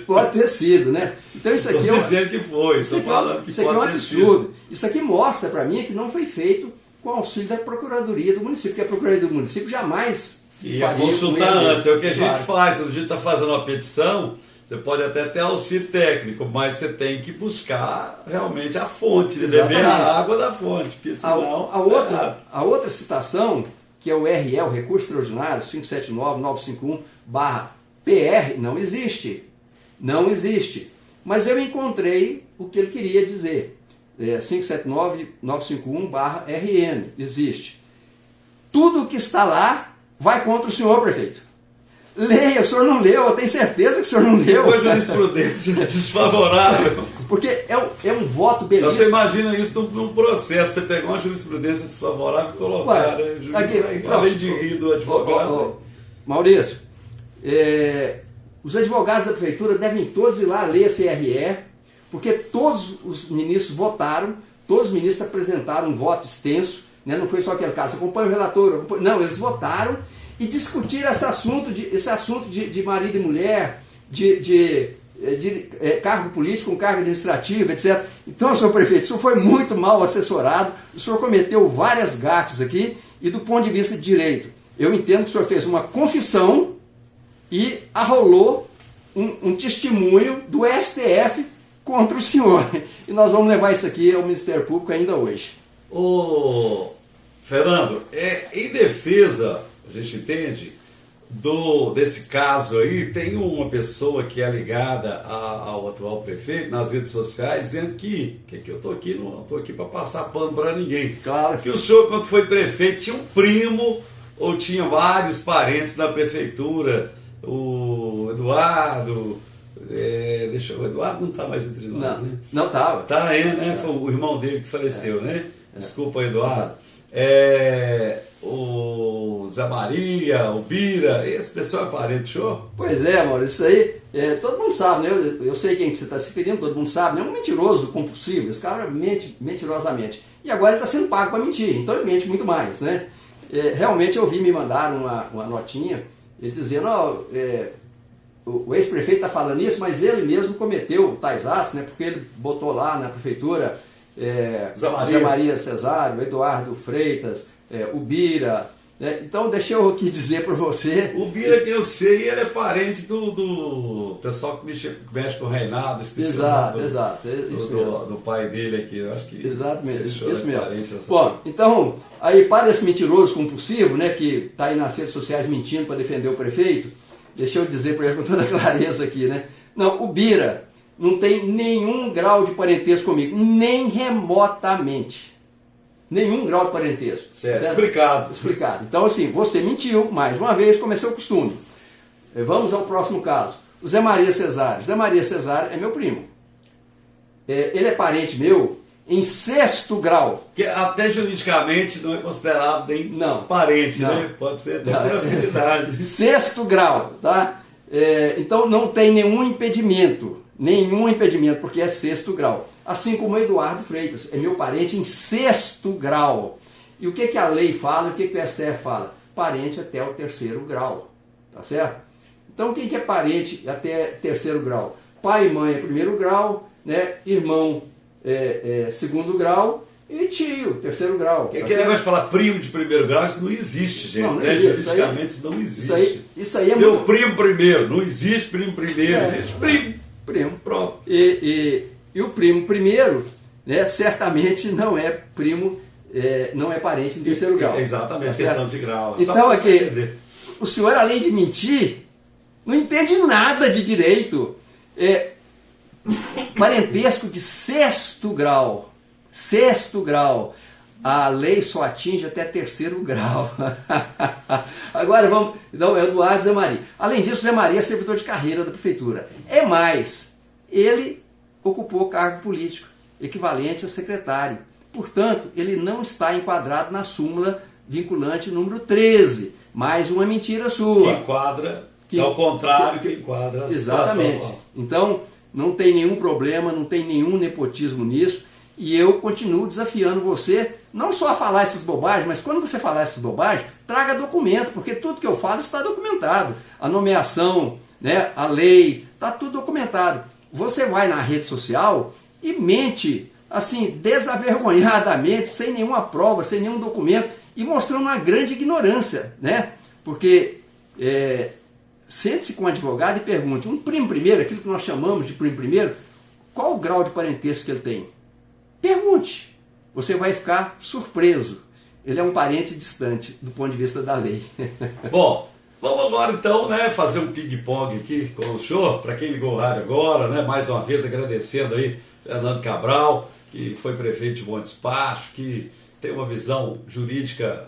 Pode ter sido, né? Então isso aqui estou dizendo que foi, estou falando que isso aqui é um absurdo. Isso aqui mostra para mim que não foi feito com auxílio da Procuradoria do município, porque a Procuradoria do município jamais ia consultar antes. É o que a gente faz, quando a gente está fazendo uma petição, você pode até ter auxílio técnico, mas você tem que buscar realmente a fonte, beber a água da fonte, porque senão... A outra citação, que é o RE, o Recurso Extraordinário 579-951/PR, não existe. Não existe. Mas eu encontrei o que ele queria dizer. 579-951/RN, existe. Tudo que está lá vai contra o senhor, prefeito. Leia, o senhor não leu, eu tenho certeza que o senhor não leu. Depois de jurisprudência desfavorável. Porque é um voto belíssimo. Você imagina isso num processo, você pegar uma jurisprudência desfavorável e colocar, né, juiz, além de rir do advogado. Maurício, os advogados da prefeitura devem todos ir lá ler esse RE, porque todos os ministros votaram, todos os ministros apresentaram um voto extenso, né? Não foi só aquele caso, acompanha o relator, não, eles votaram e discutiram esse assunto de marido e mulher, de cargo político, com cargo administrativo, etc. Então, senhor prefeito, o senhor foi muito mal assessorado, o senhor cometeu várias gafes aqui, e do ponto de vista de direito, eu entendo que o senhor fez uma confissão e arrolou um testemunho do STF contra o senhor. E nós vamos levar isso aqui ao Ministério Público ainda hoje. Ô, Fernando, em defesa, a gente entende, desse caso aí, tem uma pessoa que é ligada ao atual prefeito nas redes sociais dizendo que eu estou aqui, não estou aqui para passar pano para ninguém. Claro. Que o senhor, quando foi prefeito, tinha um primo ou tinha vários parentes na prefeitura, o Eduardo, o Eduardo não está mais entre nós, né? Não estava. Tá aí, né? Foi o irmão dele que faleceu, né? Desculpa, Eduardo. O Zé Maria, o Bira, esse pessoal é parente do senhor? Pois é, Maurício, isso aí, todo mundo sabe, né? Eu sei quem você está se referindo, todo mundo sabe, né? É um mentiroso compulsivo, esse cara mente mentirosamente. E agora ele está sendo pago para mentir, então ele mente muito mais, né? Realmente eu vi me mandar uma notinha, ele dizendo, o ex-prefeito está falando isso, mas ele mesmo cometeu tais atos, né? Porque ele botou lá na prefeitura Zé Maria Cesário, Eduardo Freitas, o Bira, né? Então deixa eu aqui dizer para você... O Bira, que eu sei, ele é parente do pessoal que mexe com o Reinaldo, exato, do pai dele aqui, eu acho que... Exatamente, isso mesmo. Dessa... Bom, então, aí para esse mentiroso compulsivo, né, que está aí nas redes sociais mentindo para defender o prefeito, deixa eu dizer para ele com toda clareza aqui, né? Não, o Bira não tem nenhum grau de parentesco comigo, nem remotamente. Nenhum grau de parentesco. Certo? Explicado. Então, assim, você mentiu, mais uma vez, como é seu costume. Vamos ao próximo caso. O Zé Maria Cesário. Zé Maria Cesário é meu primo. Ele é parente meu em 6º grau. Que até juridicamente não é considerado nem parente, não. Né? Pode ser até por afinidade. 6º grau, tá? Então não tem nenhum impedimento, porque é 6º grau. Assim como o Eduardo Freitas, é meu parente em 6º grau. E o que a lei fala, o que o STF fala? Parente até o 3º grau, tá certo? Então quem que é parente até 3º grau? Pai e mãe é 1º grau, né? Irmão 2º grau e tio, 3º grau. Que negócio de falar primo de 1º grau, isso não existe, gente. Não existe. Juridicamente isso não existe. Isso aí é meu muito... primo primeiro, não existe primo primeiro, existe primo. Pronto. E o primo primeiro, né, certamente não é primo, não é parente em 3º grau. Exatamente, questão de grau. Então aqui, o senhor, além de mentir, não entende nada de direito. Parentesco de 6º grau. 6º grau. A lei só atinge até 3º grau. Agora vamos... Então, Eduardo Zé Maria. Além disso, Zé Maria é servidor de carreira da prefeitura. É mais, ele ocupou cargo político, equivalente a secretário. Portanto, ele não está enquadrado na súmula vinculante número 13. Mais uma mentira sua. Que enquadra, ao contrário, que enquadra a exatamente. Situação. Então, não tem nenhum problema, não tem nenhum nepotismo nisso. E eu continuo desafiando você, não só a falar essas bobagens, mas quando você falar essas bobagens, traga documento, porque tudo que eu falo está documentado. A nomeação, né, a lei, está tudo documentado. Você vai na rede social e mente, assim, desavergonhadamente, sem nenhuma prova, sem nenhum documento, e mostrando uma grande ignorância, né? Porque sente-se com um advogado e pergunte, um primo primeiro, aquilo que nós chamamos de primo primeiro, qual o grau de parentesco que ele tem? Pergunte. Você vai ficar surpreso. Ele é um parente distante do ponto de vista da lei. Bom, vamos agora então, né, fazer um ping-pong aqui com o senhor, para quem ligou o rádio agora, né, mais uma vez agradecendo aí Fernando Cabral, que foi prefeito de Bom Despacho, que tem uma visão jurídica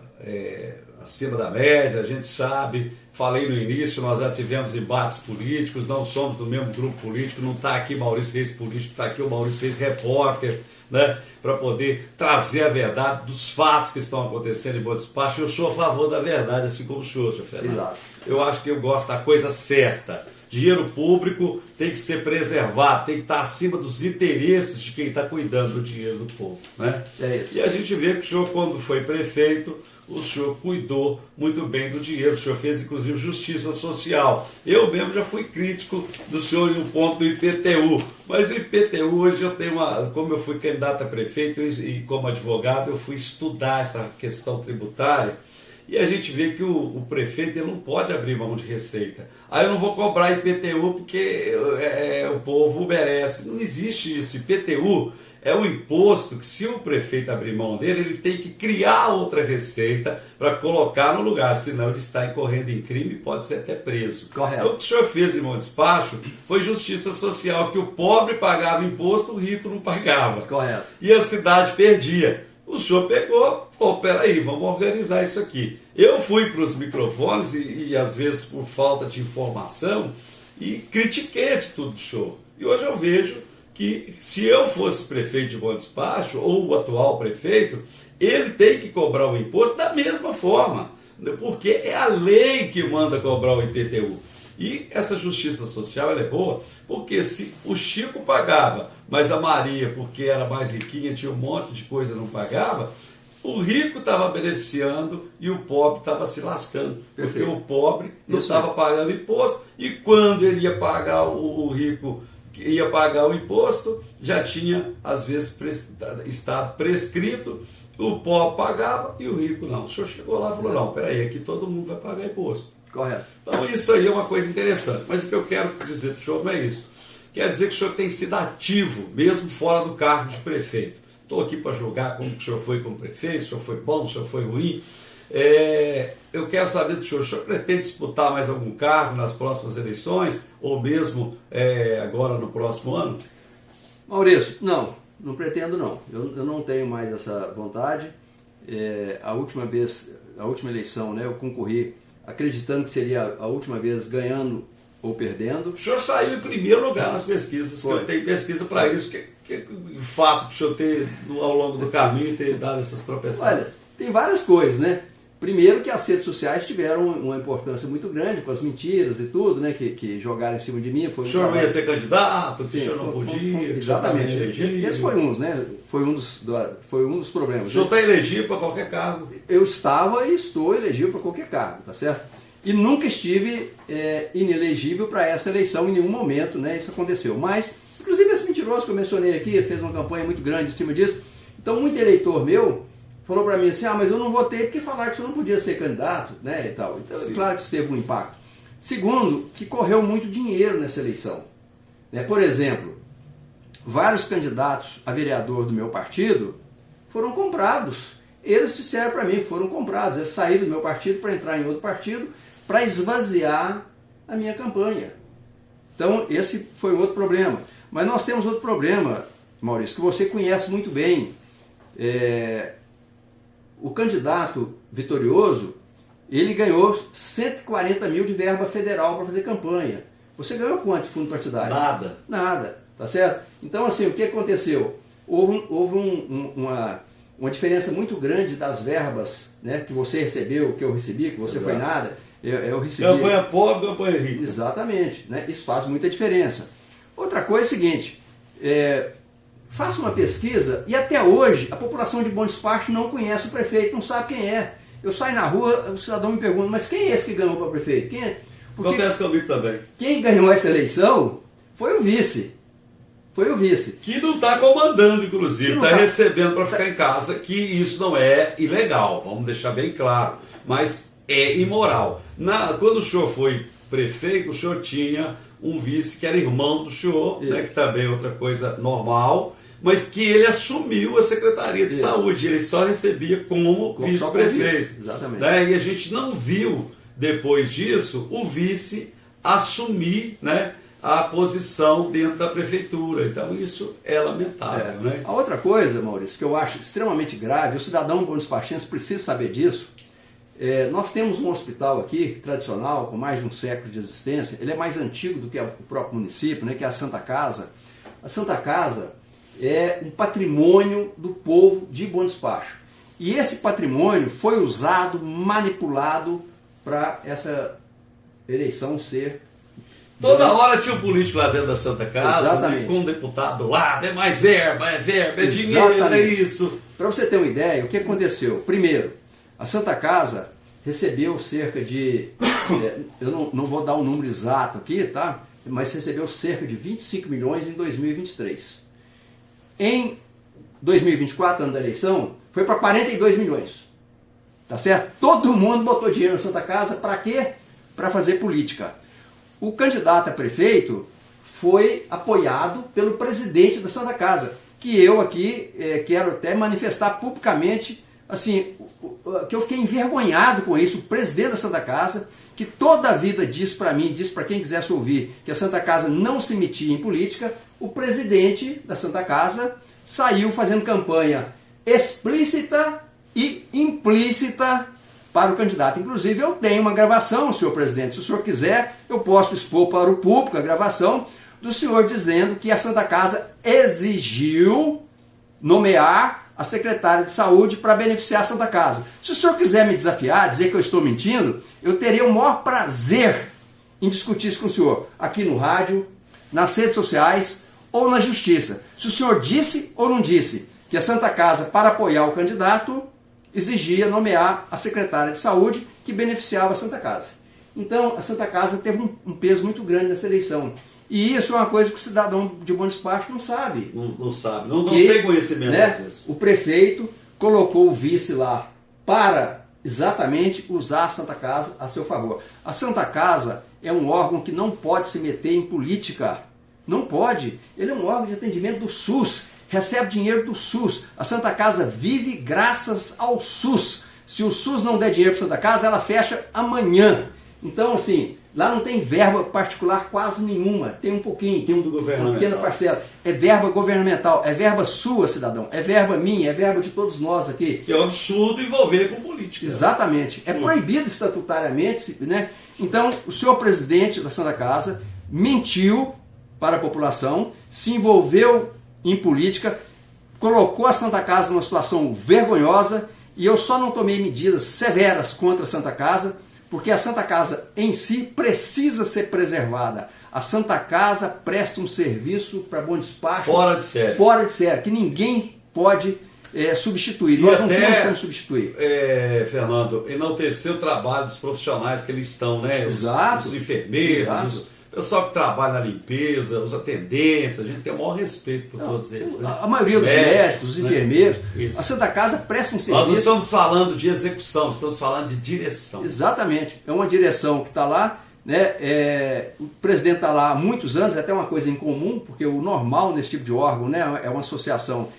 acima da média, a gente sabe, falei no início, nós já tivemos embates políticos, não somos do mesmo grupo político, não está aqui Maurício Reis político, está aqui o Maurício Reis repórter, né, para poder trazer a verdade dos fatos que estão acontecendo em Bom Despacho. Eu sou a favor da verdade, assim como o senhor, senhor Fernando. Exato. Eu acho que eu gosto da coisa certa. Dinheiro público tem que ser preservado, tem que estar acima dos interesses de quem está cuidando do dinheiro do povo, né? É isso. E a gente vê que o senhor, quando foi prefeito, o senhor cuidou muito bem do dinheiro, o senhor fez inclusive justiça social. Eu mesmo já fui crítico do senhor no ponto do IPTU, mas o IPTU hoje eu tenho como eu fui candidato a prefeito e como advogado, eu fui estudar essa questão tributária. E a gente vê que o prefeito ele não pode abrir mão de receita. Aí eu não vou cobrar IPTU porque o povo merece. Não existe isso. IPTU é um imposto que, se o prefeito abrir mão dele, ele tem que criar outra receita para colocar no lugar, senão ele está incorrendo em crime e pode ser até preso. Correto. Então, o que o senhor fez em Bom Despacho foi justiça social, que o pobre pagava imposto, o rico não pagava. Correto. E a cidade perdia. O senhor pegou, peraí, vamos organizar isso aqui. Eu fui para os microfones e às vezes por falta de informação e critiquei a atitude do senhor. E hoje eu vejo que se eu fosse prefeito de Bom Despacho, ou o atual prefeito, ele tem que cobrar o imposto da mesma forma, porque é a lei que manda cobrar o IPTU. E essa justiça social ela é boa, porque se o Chico pagava, mas a Maria, porque era mais riquinha, tinha um monte de coisa, não pagava, o rico estava beneficiando e o pobre estava se lascando. Perfeito. Porque o pobre não estava pagando imposto, e quando ele ia pagar, o rico ia pagar o imposto, já tinha, às vezes, estado prescrito, o pobre pagava e o rico não. O senhor chegou lá e falou, não, peraí, aqui todo mundo vai pagar imposto. Correto. Então isso aí é uma coisa interessante, mas o que eu quero dizer para o senhor não é isso. Quer dizer que o senhor tem sido ativo, mesmo fora do cargo de prefeito. Estou aqui para julgar como o senhor foi como prefeito, o senhor foi bom, o senhor foi ruim. Eu quero saber do senhor, o senhor pretende disputar mais algum cargo nas próximas eleições, ou mesmo agora no próximo ano? Maurício, não pretendo não. Eu não tenho mais essa vontade. A última eleição, né, eu concorri acreditando que seria a última vez ganhando ou perdendo. O senhor saiu em primeiro lugar nas pesquisas, que eu tenho pesquisa para isso, que o fato de o senhor ter, ao longo do caminho, ter dado essas tropeçadas. Olha, tem várias coisas, né? Primeiro que as redes sociais tiveram uma importância muito grande com as mentiras e tudo, né? Que jogaram em cima de mim. O senhor não ia ser candidato, o senhor não podia. Exatamente. Esse foi um, né? Foi um dos problemas. O senhor está elegível para qualquer cargo? Eu estava e estou elegível para qualquer cargo, tá certo? E nunca estive inelegível para essa eleição em nenhum momento, né? Isso aconteceu. Mas, inclusive, esse mentiroso que eu mencionei aqui fez uma campanha muito grande em cima disso. Então, muito eleitor meu falou para mim assim, mas eu não votei porque falaram que você não podia ser candidato, né, e tal. Então, é claro que isso teve um impacto. Segundo, que correu muito dinheiro nessa eleição. Né? Por exemplo, vários candidatos a vereador do meu partido foram comprados. Eles disseram para mim, foram comprados. Eles saíram do meu partido para entrar em outro partido para esvaziar a minha campanha. Então, esse foi outro problema. Mas nós temos outro problema, Maurício, que você conhece muito bem. O candidato vitorioso, ele ganhou 140 mil de verba federal para fazer campanha. Você ganhou quanto de fundo partidário? Nada. Nada, tá certo? Então, assim, o que aconteceu? Houve uma diferença muito grande das verbas, né, que você recebeu, que eu recebi, que você foi nada. Eu recebi. Campanha pobre, campanha rica. Exatamente, né? Isso faz muita diferença. Outra coisa é o seguinte, faça uma pesquisa e até hoje a população de Bom Despacho não conhece o prefeito, não sabe quem é. Eu saio na rua, o cidadão me pergunta, mas quem é esse que ganhou para prefeito? Quem é? Porque acontece comigo também. Quem ganhou essa eleição foi o vice. Foi o vice. Que não está comandando, inclusive, está recebendo para ficar em casa, que isso não é ilegal, vamos deixar bem claro, mas é imoral. Quando o senhor foi prefeito, o senhor tinha um vice que era irmão do senhor, né, que também é outra coisa normal, mas que ele assumiu a Secretaria de Saúde, ele só recebia como vice-prefeito. Exatamente. Né? E a gente não viu, depois disso, o vice assumir, né, a posição dentro da prefeitura. Então isso é lamentável. Né? A outra coisa, Maurício, que eu acho extremamente grave, o cidadão bom-despachense precisa saber disso. Nós temos um hospital aqui, tradicional, com mais de um século de existência. Ele é mais antigo do que o próprio município, né, que é a Santa Casa. A Santa Casa é um patrimônio do povo de Bom Despacho. E esse patrimônio foi usado, manipulado para essa eleição ser Toda hora tinha um político lá dentro da Santa Casa, Exatamente. né, com um deputado lá, é mais verba, é dinheiro, é isso. Para você ter uma ideia, o que aconteceu? Primeiro, a Santa Casa recebeu cerca de, eu não vou dar o número exato aqui, tá? Mas recebeu cerca de 25 milhões em 2023. Em 2024, ano da eleição, foi para 42 milhões. Tá certo? Todo mundo botou dinheiro na Santa Casa, para quê? Para fazer política. O candidato a prefeito foi apoiado pelo presidente da Santa Casa, que eu aqui quero até manifestar publicamente, assim, que eu fiquei envergonhado com isso. O presidente da Santa Casa, que toda a vida disse para mim, disse para quem quisesse ouvir, que a Santa Casa não se metia em política, o presidente da Santa Casa saiu fazendo campanha explícita e implícita para o candidato. Inclusive, eu tenho uma gravação, senhor presidente. Se o senhor quiser, eu posso expor para o público a gravação do senhor dizendo que a Santa Casa exigiu nomear a secretária de saúde para beneficiar a Santa Casa. Se o senhor quiser me desafiar, dizer que eu estou mentindo, eu teria o maior prazer em discutir isso com o senhor, aqui no rádio, nas redes sociais ou na justiça. Se o senhor disse ou não disse que a Santa Casa, para apoiar o candidato, exigia nomear a secretária de saúde que beneficiava a Santa Casa. Então, a Santa Casa teve um peso muito grande nessa eleição. E isso é uma coisa que o cidadão de bom despacho não sabe. Não sabe, não tem conhecimento disso. O prefeito colocou o vice lá para exatamente usar a Santa Casa a seu favor. A Santa Casa é um órgão que não pode se meter em política. Não pode. Ele é um órgão de atendimento do SUS. Recebe dinheiro do SUS. A Santa Casa vive graças ao SUS. Se o SUS não der dinheiro para a Santa Casa, ela fecha amanhã. Então, assim, lá não tem verba particular quase nenhuma. Tem um pouquinho, tem uma pequena parcela. É verba governamental, é verba sua, cidadão. É verba minha, é verba de todos nós aqui. Que é um absurdo envolver com política. Exatamente. É proibido estatutariamente, né? Então, o senhor presidente da Santa Casa mentiu para a população, se envolveu em política, colocou a Santa Casa numa situação vergonhosa, e eu só não tomei medidas severas contra a Santa Casa, porque a Santa Casa em si precisa ser preservada. A Santa Casa presta um serviço para bom despacho fora de série, que ninguém pode substituir. Nós não temos como substituir. Fernando, enaltecer o trabalho dos profissionais que eles estão, né? Exato. Os enfermeiros, o pessoal que trabalha na limpeza, os atendentes, a gente tem o maior respeito por todos eles. Né? A maioria dos médicos, dos enfermeiros, né? A Santa Casa presta um serviço. Nós não estamos falando de execução, estamos falando de direção. Exatamente. É uma direção que está lá, né? O presidente está lá há muitos anos, é até uma coisa incomum, porque o normal nesse tipo de órgão, né, é uma associação,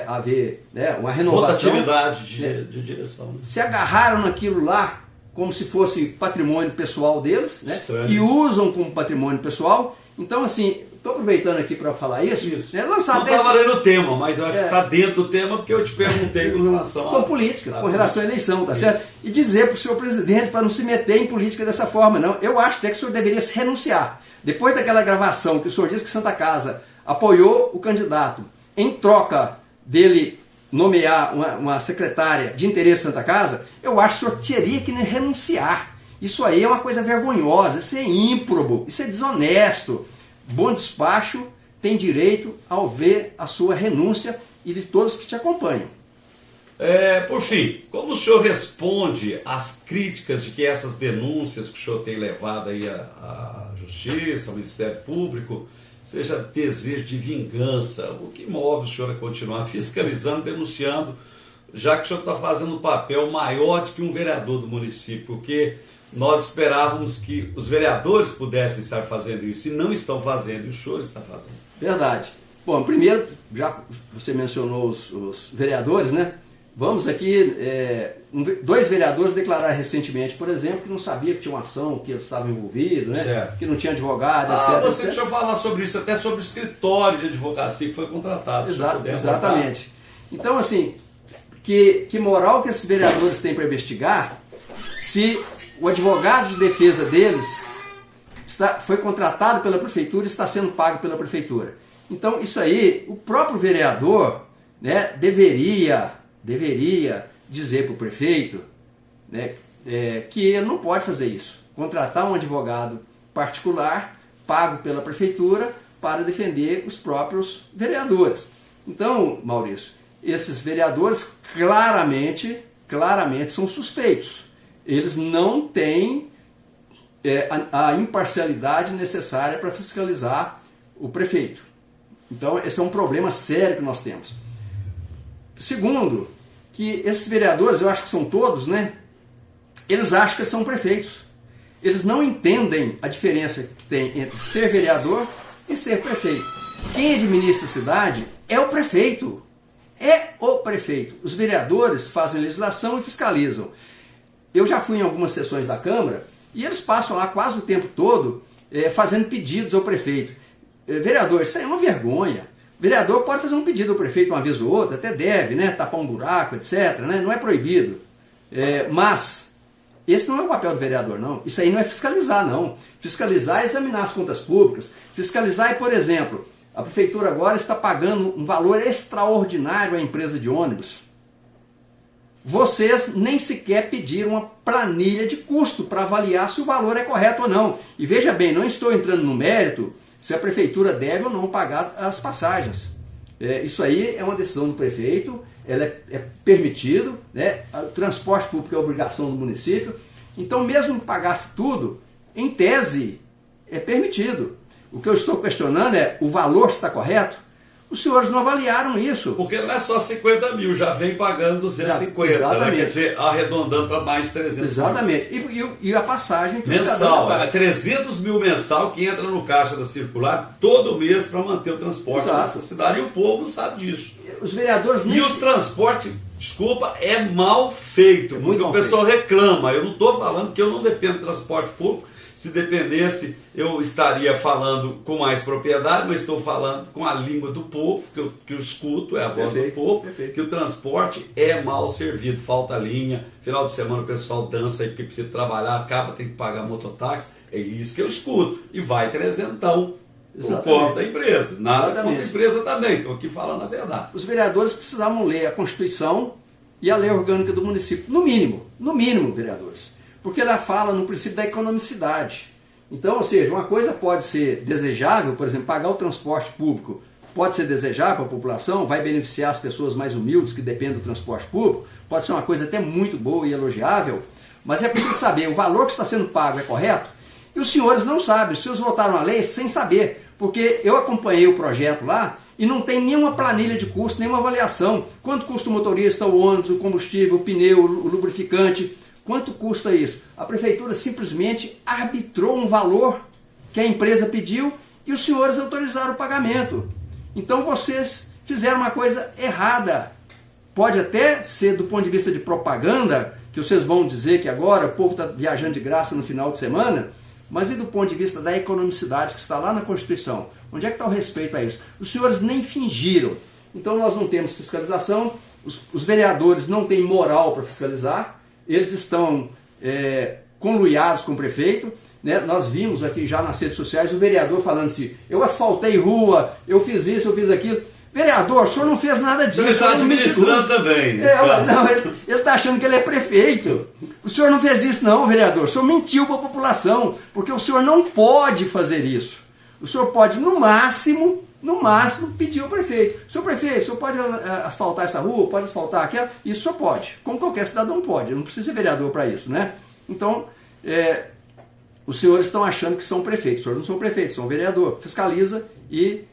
haver, né, uma renovação. Rotatividade de direção. Né? Se agarraram naquilo lá como se fosse patrimônio pessoal deles, né? E usam como patrimônio pessoal. Então, assim, estou aproveitando aqui para falar isso. Né? Não estava lendo o tema, mas eu acho que está dentro do tema, porque eu te perguntei com relação com política, com relação à eleição, tá certo? E dizer para o senhor presidente para não se meter em política dessa forma, não. Eu acho até que o senhor deveria se renunciar. Depois daquela gravação que o senhor disse que Santa Casa apoiou o candidato em troca dele nomear uma secretária de interesse da Santa Casa, eu acho que o senhor teria que renunciar. Isso aí é uma coisa vergonhosa, isso é ímprobo, isso é desonesto. Bom despacho tem direito ao ver a sua renúncia e de todos que te acompanham. Por fim, como o senhor responde às críticas de que essas denúncias que o senhor tem levado aí à Justiça, ao Ministério Público, seja desejo de vingança? O que move o senhor a continuar fiscalizando, denunciando, já que o senhor está fazendo um papel maior do que um vereador do município? Porque nós esperávamos que os vereadores pudessem estar fazendo isso e não estão fazendo, e o senhor está fazendo. Verdade. Bom, primeiro, já você mencionou os vereadores, né? Vamos aqui, 2 vereadores declararam recentemente, por exemplo, que não sabia que tinha uma ação, que eles estavam envolvidos, né? Certo. Que não tinha advogado, etc. Você deixa eu falar sobre isso, até sobre o escritório de advocacia que foi contratado. Exatamente. Então, assim, que moral que esses vereadores têm para investigar se o advogado de defesa deles foi contratado pela prefeitura e está sendo pago pela prefeitura? Então, isso aí, o próprio vereador, né, deveria dizer para o prefeito, né, que ele não pode fazer isso. Contratar um advogado particular pago pela prefeitura para defender os próprios vereadores. Então, Maurício, esses vereadores claramente são suspeitos. Eles não têm a imparcialidade necessária para fiscalizar o prefeito. Então, esse é um problema sério que nós temos. Segundo, que esses vereadores, eu acho que são todos, né? Eles acham que são prefeitos. Eles não entendem a diferença que tem entre ser vereador e ser prefeito. Quem administra a cidade é o prefeito. É o prefeito. Os vereadores fazem legislação e fiscalizam. Eu já fui em algumas sessões da Câmara e eles passam lá quase o tempo todo fazendo pedidos ao prefeito. Vereador, isso aí é uma vergonha. O vereador pode fazer um pedido ao prefeito uma vez ou outra, até deve, né? Tapar um buraco, etc. Né? Não é proibido. Mas esse não é o papel do vereador, não. Isso aí não é fiscalizar, não. Fiscalizar é examinar as contas públicas. Fiscalizar é, por exemplo, a prefeitura agora está pagando um valor extraordinário à empresa de ônibus. Vocês nem sequer pediram uma planilha de custo para avaliar se o valor é correto ou não. E veja bem, não estou entrando no mérito se a prefeitura deve ou não pagar as passagens. Isso aí é uma decisão do prefeito, ela é permitido, né? O transporte público é obrigação do município. Então, mesmo que pagasse tudo, em tese, é permitido. O que eu estou questionando é o valor está correto? Os senhores não avaliaram isso. Porque não é só 50 mil, já vem pagando 250, né? Quer dizer, arredondando para mais de 300 Exatamente. mil. E a passagem... Mensal, é 300 mil mensal que entra no caixa da circular todo mês para manter o transporte nessa cidade. E o povo não sabe disso. Os vereadores... E o transporte, desculpa, é mal feito. Porque o pessoal reclama. Eu não estou falando que eu não dependo do transporte público. Se dependesse, eu estaria falando com mais propriedade, mas estou falando com a língua do povo, que eu escuto, é a voz do povo, que o transporte é mal servido, falta linha, final de semana o pessoal dança aí porque precisa trabalhar, acaba, tem que pagar mototáxi, é isso que eu escuto, e vai trezentão o cofre da empresa, nada contra a empresa também, estou aqui falando a verdade. Os vereadores precisavam ler a Constituição e a lei orgânica do município, no mínimo, vereadores. Porque ela fala no princípio da economicidade. Então, ou seja, uma coisa pode ser desejável, por exemplo, pagar o transporte público pode ser desejável para a população, vai beneficiar as pessoas mais humildes que dependem do transporte público, pode ser uma coisa até muito boa e elogiável, mas é preciso saber, o valor que está sendo pago é correto? E os senhores não sabem, os senhores votaram a lei sem saber, porque eu acompanhei o projeto lá e não tem nenhuma planilha de custo, nenhuma avaliação. Quanto custa o motorista, o ônibus, o combustível, o pneu, o lubrificante? Quanto custa isso? A prefeitura simplesmente arbitrou um valor que a empresa pediu e os senhores autorizaram o pagamento. Então vocês fizeram uma coisa errada. Pode até ser do ponto de vista de propaganda, que vocês vão dizer que agora o povo está viajando de graça no final de semana, mas e do ponto de vista da economicidade que está lá na Constituição? Onde é que está o respeito a isso? Os senhores nem fingiram. Então nós não temos fiscalização, os vereadores não têm moral para fiscalizar, eles estão conluiados com o prefeito, né? Nós vimos aqui já nas redes sociais o vereador falando assim, eu asfaltei rua, eu fiz isso, eu fiz aquilo. Vereador, o senhor não fez nada disso. Ele está administrando também. Ele está achando que ele é prefeito. O senhor não fez isso não, vereador. O senhor mentiu para a população, porque o senhor não pode fazer isso. O senhor pode, no máximo, pedir ao prefeito. Senhor prefeito, o senhor pode asfaltar essa rua, pode asfaltar aquela? Isso o senhor pode, como qualquer cidadão pode. Não precisa ser vereador para isso, né? Então, os senhores estão achando que são prefeitos. Os senhores não são prefeitos, são vereador. Fiscaliza e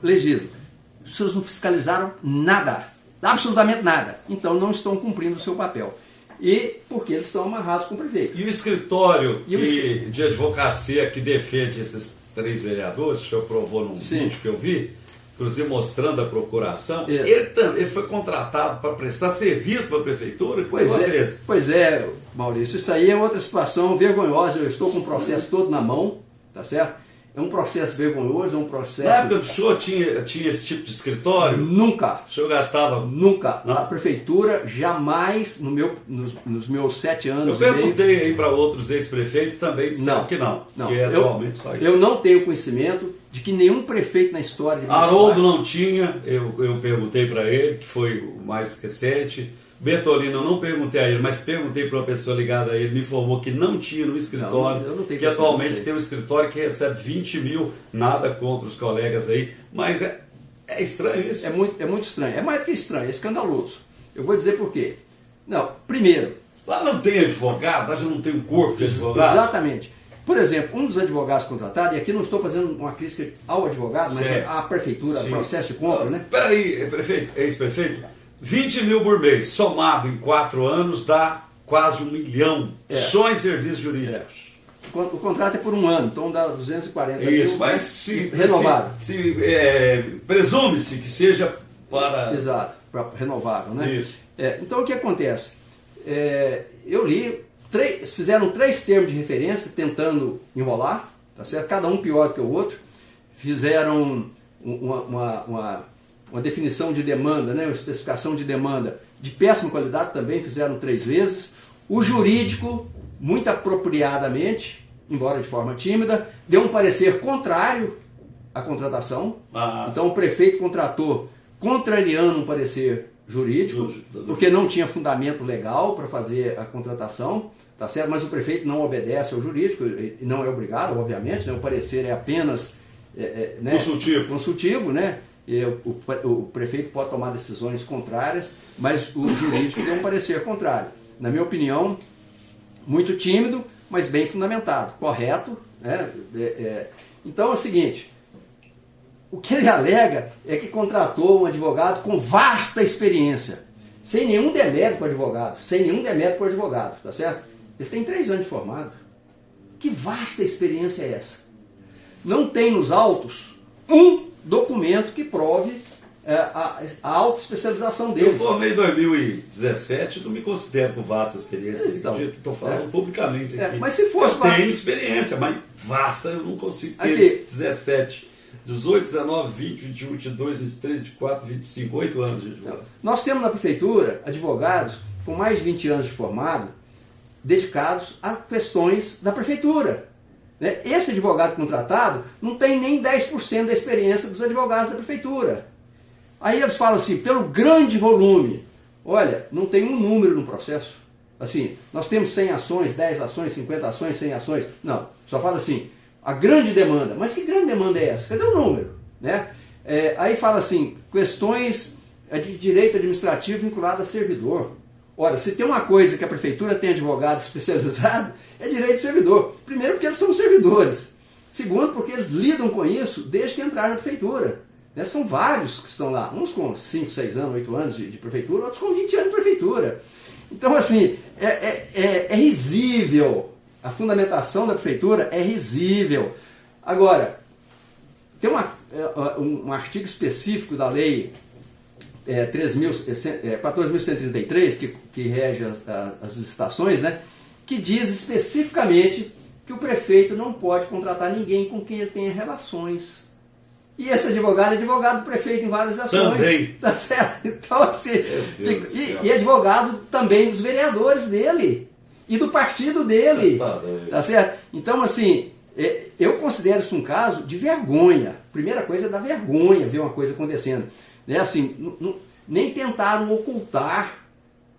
legisla. Os senhores não fiscalizaram nada, absolutamente nada. Então, não estão cumprindo o seu papel. E porque eles estão amarrados com o prefeito. E o escritório de advocacia que defende esses 3 vereadores, que o senhor provou num vídeo que eu vi, inclusive mostrando a procuração, ele foi contratado para prestar serviço para a prefeitura? Pois é, Maurício, isso aí é outra situação vergonhosa. Eu estou com o processo todo na mão, tá certo? É um processo vergonhoso, é um processo... Na época do senhor tinha esse tipo de escritório? Nunca. O senhor gastava? Nunca. Não? A prefeitura jamais, nos meus 7 anos eu perguntei aí para outros ex-prefeitos também, disseram que não. Que atualmente só eu não tenho conhecimento de que nenhum prefeito na história de Haroldo não tinha, eu perguntei para ele, que foi o mais recente. Bertolino, eu não perguntei a ele, mas perguntei para uma pessoa ligada a ele, me informou que não tinha no escritório, eu não tenho que atualmente tem um escritório que recebe 20 mil, nada contra os colegas aí, mas é estranho isso. É muito estranho, é mais do que estranho, é escandaloso. Eu vou dizer por quê. Não, primeiro... Lá não tem advogado, lá já não tem um corpo de advogado. Exatamente. Por exemplo, um dos advogados contratados, e aqui não estou fazendo uma crítica ao advogado, mas à prefeitura, ao processo de compra, né? Peraí, prefeito, ex-prefeito, 20 mil por mês, somado em 4 anos, dá quase 1 milhão só em serviços jurídicos. O contrato é por 1 ano, então dá 240 mil. Isso, mas se renovado. Presume-se que seja para... Exato, para renovável, né? Isso. Então o que acontece? Eu li... Fizeram 3 termos de referência tentando enrolar, tá certo? Cada um pior do que o outro. Fizeram uma definição de demanda, né? Uma especificação de demanda de péssima qualidade também, fizeram 3 vezes. O jurídico, muito apropriadamente, embora de forma tímida, deu um parecer contrário à contratação. Então o prefeito contratou contrariando um parecer jurídico, porque não tinha fundamento legal para fazer a contratação. Tá certo? Mas o prefeito não obedece ao jurídico, e não é obrigado, obviamente, né? O parecer é apenas né? consultivo, né? O prefeito pode tomar decisões contrárias, mas o jurídico deu um parecer contrário. Na minha opinião, muito tímido, mas bem fundamentado, correto. Né? Então é o seguinte, o que ele alega é que contratou um advogado com vasta experiência, sem nenhum demérito para o advogado, tá certo? Ele tem 3 anos de formado. Que vasta experiência é essa? Não tem nos autos um documento que prove a alta especialização deles. Eu formei em 2017, não me considero com vasta experiência. Então, estou falando publicamente aqui. Mas se fosse eu tenho experiência, mas vasta eu não consigo ter. Aqui. 17, 18, 19, 20, 21, 22, 23, 24, 25, 8 anos de advogado. Nós temos na prefeitura advogados com mais de 20 anos de formado, dedicados a questões da prefeitura. Né? Esse advogado contratado não tem nem 10% da experiência dos advogados da prefeitura. Aí eles falam assim, pelo grande volume, olha, não tem um número no processo. Assim, nós temos 100 ações, 10 ações, 50 ações, 100 ações. Não, só fala assim, a grande demanda. Mas que grande demanda é essa? Cadê o número? Né? Aí fala assim, questões de direito administrativo vinculado a servidor. Ora, se tem uma coisa que a prefeitura tem advogado especializado, é direito de servidor. Primeiro, porque eles são servidores. Segundo, porque eles lidam com isso desde que entraram na prefeitura. Né? São vários que estão lá, uns com 5, 6 anos, 8 anos de prefeitura, outros com 20 anos de prefeitura. Então, assim, é risível. A fundamentação da prefeitura é risível. Agora, tem um artigo específico da lei 14.133, que rege as licitações, né, que diz especificamente que o prefeito não pode contratar ninguém com quem ele tenha relações. E esse advogado é advogado do prefeito em várias ações. Também. Tá certo? Então, assim, e advogado também dos vereadores dele e do partido dele. Tá certo? Então, assim, eu considero isso um caso de vergonha. Primeira coisa é dar vergonha ver uma coisa acontecendo. Né? Assim, nem tentaram ocultar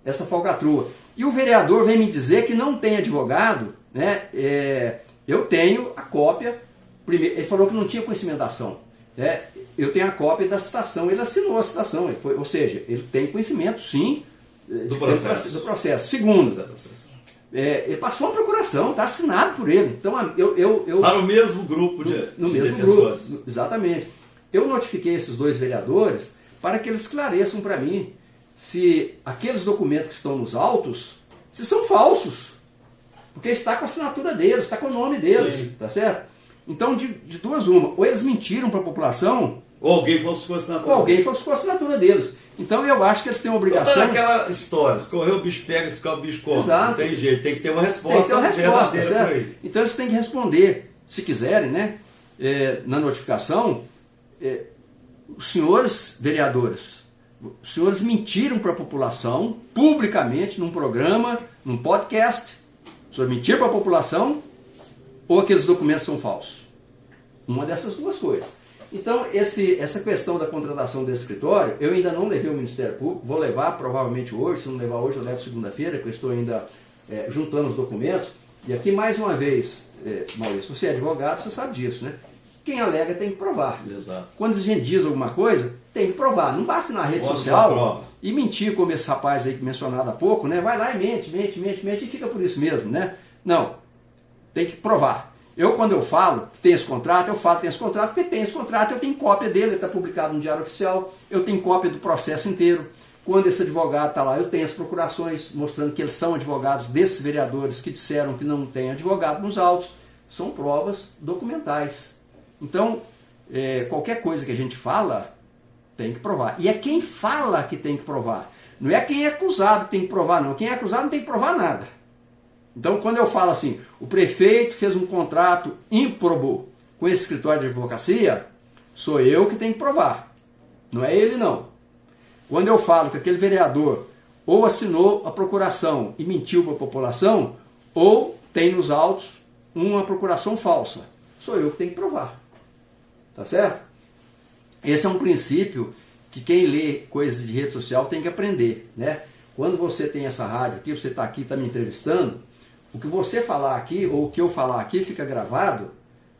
essa falcatrua. E o vereador vem me dizer que não tem advogado, né? Eu tenho a cópia, ele falou que não tinha conhecimento da ação. Né? Eu tenho a cópia da citação, ele assinou a citação, ou seja, ele tem conhecimento sim do processo. Segundo, ele passou uma procuração, está assinado por ele. Então, para o mesmo grupo de defensores. Grupo, exatamente. Eu notifiquei esses 2 vereadores para que eles esclareçam para mim se aqueles documentos que estão nos autos, se são falsos. Porque está com a assinatura deles, está com o nome deles, sim. Tá certo? Então, de 2 uma, ou eles mentiram para a população, ou alguém falsificou a assinatura deles. Então, eu acho que eles têm uma obrigação... Toda aquela história, se correr o bicho pega, se correr o bicho come. Exato. Não tem jeito, tem que ter uma resposta. Tem que ter uma resposta, certo? Então, eles têm que responder, se quiserem, né, na notificação... os senhores vereadores, os senhores mentiram para a população, publicamente, num programa, num podcast. Os senhores mentiram para a população ou aqueles documentos são falsos? Uma dessas 2 coisas. Então, essa questão da contratação desse escritório, eu ainda não levei ao Ministério Público, vou levar provavelmente hoje, se não levar hoje eu levo segunda-feira, que eu estou ainda juntando os documentos. E aqui mais uma vez, Maurício, você é advogado, você sabe disso, né? Quem alega tem que provar. Exato. Quando a gente diz alguma coisa, tem que provar. Não basta ir na rede social e mentir, como esse rapaz aí mencionado há pouco, né? Vai lá e mente e fica por isso mesmo, né? Não, tem que provar. Quando eu falo que tem esse contrato, eu falo que tem esse contrato, porque tem esse contrato, eu tenho cópia dele, ele está publicado no Diário Oficial, eu tenho cópia do processo inteiro. Quando esse advogado está lá, eu tenho as procurações mostrando que eles são advogados desses vereadores que disseram que não tem advogado nos autos. São provas documentais. Então, qualquer coisa que a gente fala, tem que provar. E é quem fala que tem que provar. Não é quem é acusado que tem que provar, não. Quem é acusado não tem que provar nada. Então, quando eu falo assim, o prefeito fez um contrato ímprobo com esse escritório de advocacia, sou eu que tenho que provar. Não é ele, não. Quando eu falo que aquele vereador ou assinou a procuração e mentiu para a população, ou tem nos autos uma procuração falsa, sou eu que tenho que provar. Tá certo? Esse é um princípio que quem lê coisas de rede social tem que aprender, né? Quando você tem essa rádio aqui, você está aqui, está me entrevistando, o que você falar aqui, ou o que eu falar aqui, fica gravado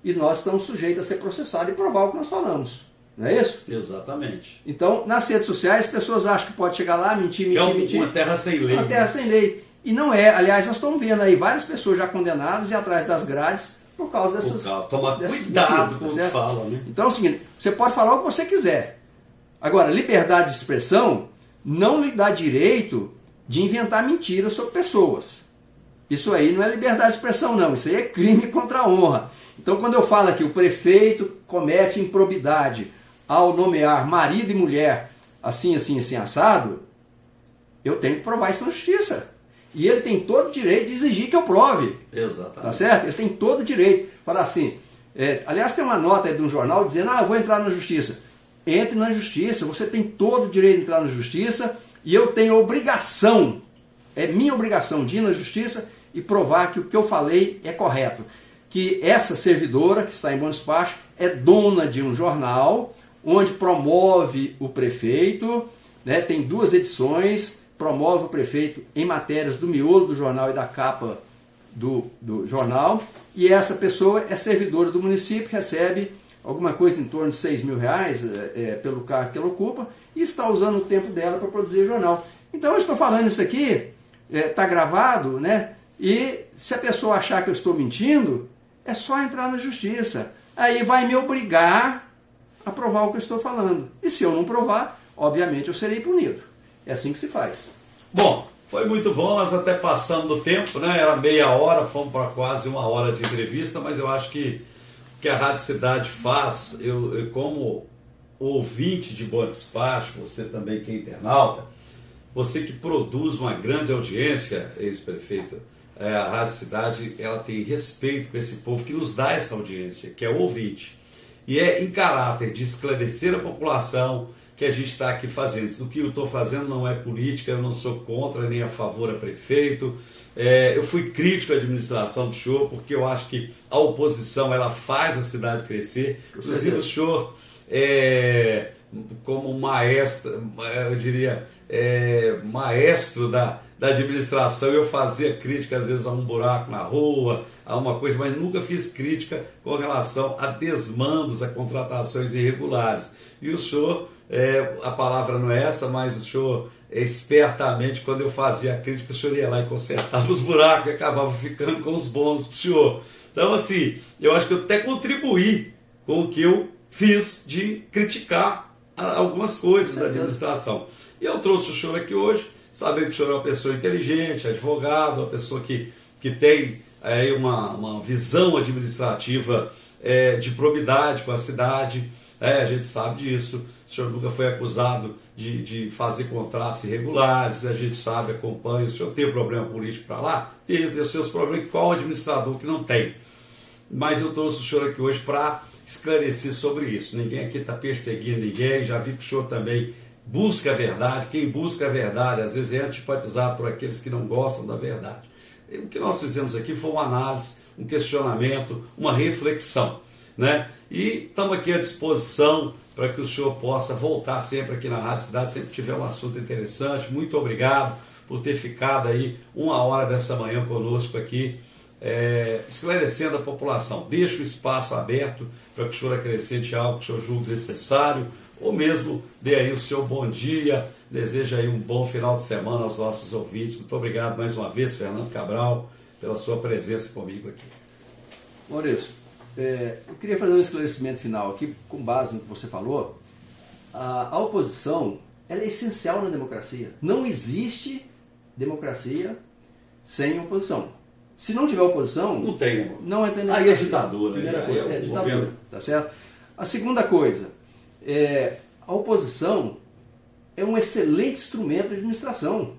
e nós estamos sujeitos a ser processados e provar o que nós falamos. Não é isso? Exatamente. Então, nas redes sociais, as pessoas acham que pode chegar lá, mentir. Uma terra sem lei. Uma terra sem lei. E não é. Aliás, nós estamos vendo aí várias pessoas já condenadas e atrás das grades por causa dessas... Tomar cuidado quando fala, né? Então é o seguinte, você pode falar o que você quiser. Agora, liberdade de expressão não lhe dá direito de inventar mentiras sobre pessoas. Isso aí não é liberdade de expressão, não. Isso aí é crime contra a honra. Então, quando eu falo que o prefeito comete improbidade ao nomear marido e mulher assim, assado, eu tenho que provar isso na justiça. E ele tem todo o direito de exigir que eu prove. Exatamente. Tá certo? Ele tem todo o direito. Falar assim, aliás, tem uma nota aí de um jornal dizendo, eu vou entrar na justiça. Entre na justiça, você tem todo o direito de entrar na justiça e eu tenho obrigação, é minha obrigação de ir na justiça e provar que o que eu falei é correto. Que essa servidora, que está em bom despacho, é dona de um jornal onde promove o prefeito, né, tem 2 edições, promove o prefeito em matérias do miolo do jornal e da capa do jornal, e essa pessoa é servidora do município, recebe alguma coisa em torno de R$6.000 pelo cargo que ela ocupa, e está usando o tempo dela para produzir o jornal. Então eu estou falando isso aqui, está gravado, né? E se a pessoa achar que eu estou mentindo, é só entrar na justiça. Aí vai me obrigar a provar o que eu estou falando. E se eu não provar, obviamente eu serei punido. É assim que se faz. Bom, foi muito bom, nós até passamos do tempo, né? Era meia hora, fomos para quase 1 hora de entrevista, mas eu acho que o que a Rádio Cidade faz, eu como ouvinte de Bom Despacho, você também que é internauta, você que produz uma grande audiência, ex-prefeito, a Rádio Cidade, ela tem respeito com esse povo que nos dá essa audiência, que é o ouvinte. E é em caráter de esclarecer a população que a gente está aqui fazendo. O que eu estou fazendo não é política, eu não sou contra nem a favor a prefeito. Eu fui crítico à administração do senhor, porque eu acho que a oposição ela faz a cidade crescer. Inclusive o senhor, como maestro, eu diria, maestro da administração, eu fazia crítica às vezes a um buraco na rua, a uma coisa, mas nunca fiz crítica com relação a desmandos, a contratações irregulares. E o senhor, a palavra não é essa, mas o senhor, espertamente, quando eu fazia a crítica, o senhor ia lá e consertava os buracos e acabava ficando com os bônus para o senhor. Então, assim, eu acho que eu até contribuí com o que eu fiz de criticar algumas coisas da administração. E eu trouxe o senhor aqui hoje, sabendo que o senhor é uma pessoa inteligente, advogado, uma pessoa que tem aí uma visão administrativa de probidade com a cidade, a gente sabe disso. O senhor nunca foi acusado de fazer contratos irregulares, a gente sabe, acompanha. O senhor tem problema político para lá? Tem os seus problemas, qual administrador que não tem? Mas eu trouxe o senhor aqui hoje para esclarecer sobre isso. Ninguém aqui está perseguindo ninguém, já vi que o senhor também busca a verdade. Quem busca a verdade, às vezes é antipatizado por aqueles que não gostam da verdade. O que nós fizemos aqui foi uma análise, um questionamento, uma reflexão. né? E estamos aqui à disposição para que o senhor possa voltar sempre aqui na Rádio Cidade, sempre que tiver um assunto interessante. Muito obrigado por ter ficado aí 1 hora dessa manhã conosco aqui, esclarecendo a população. Deixa o espaço aberto para que o senhor acrescente algo que o senhor julgue necessário, ou mesmo dê aí o seu bom dia, deseja aí um bom final de semana aos nossos ouvintes. Muito obrigado mais uma vez, Fernando Cabral, pela sua presença comigo aqui. Maurício, eu queria fazer um esclarecimento final aqui, com base no que você falou. A oposição, ela é essencial na democracia. Não existe democracia sem oposição. Se não tiver oposição, não tem. Não é democracia. Aí é ditadura. É ditadura, tá certo? A segunda coisa, a oposição é um excelente instrumento de administração.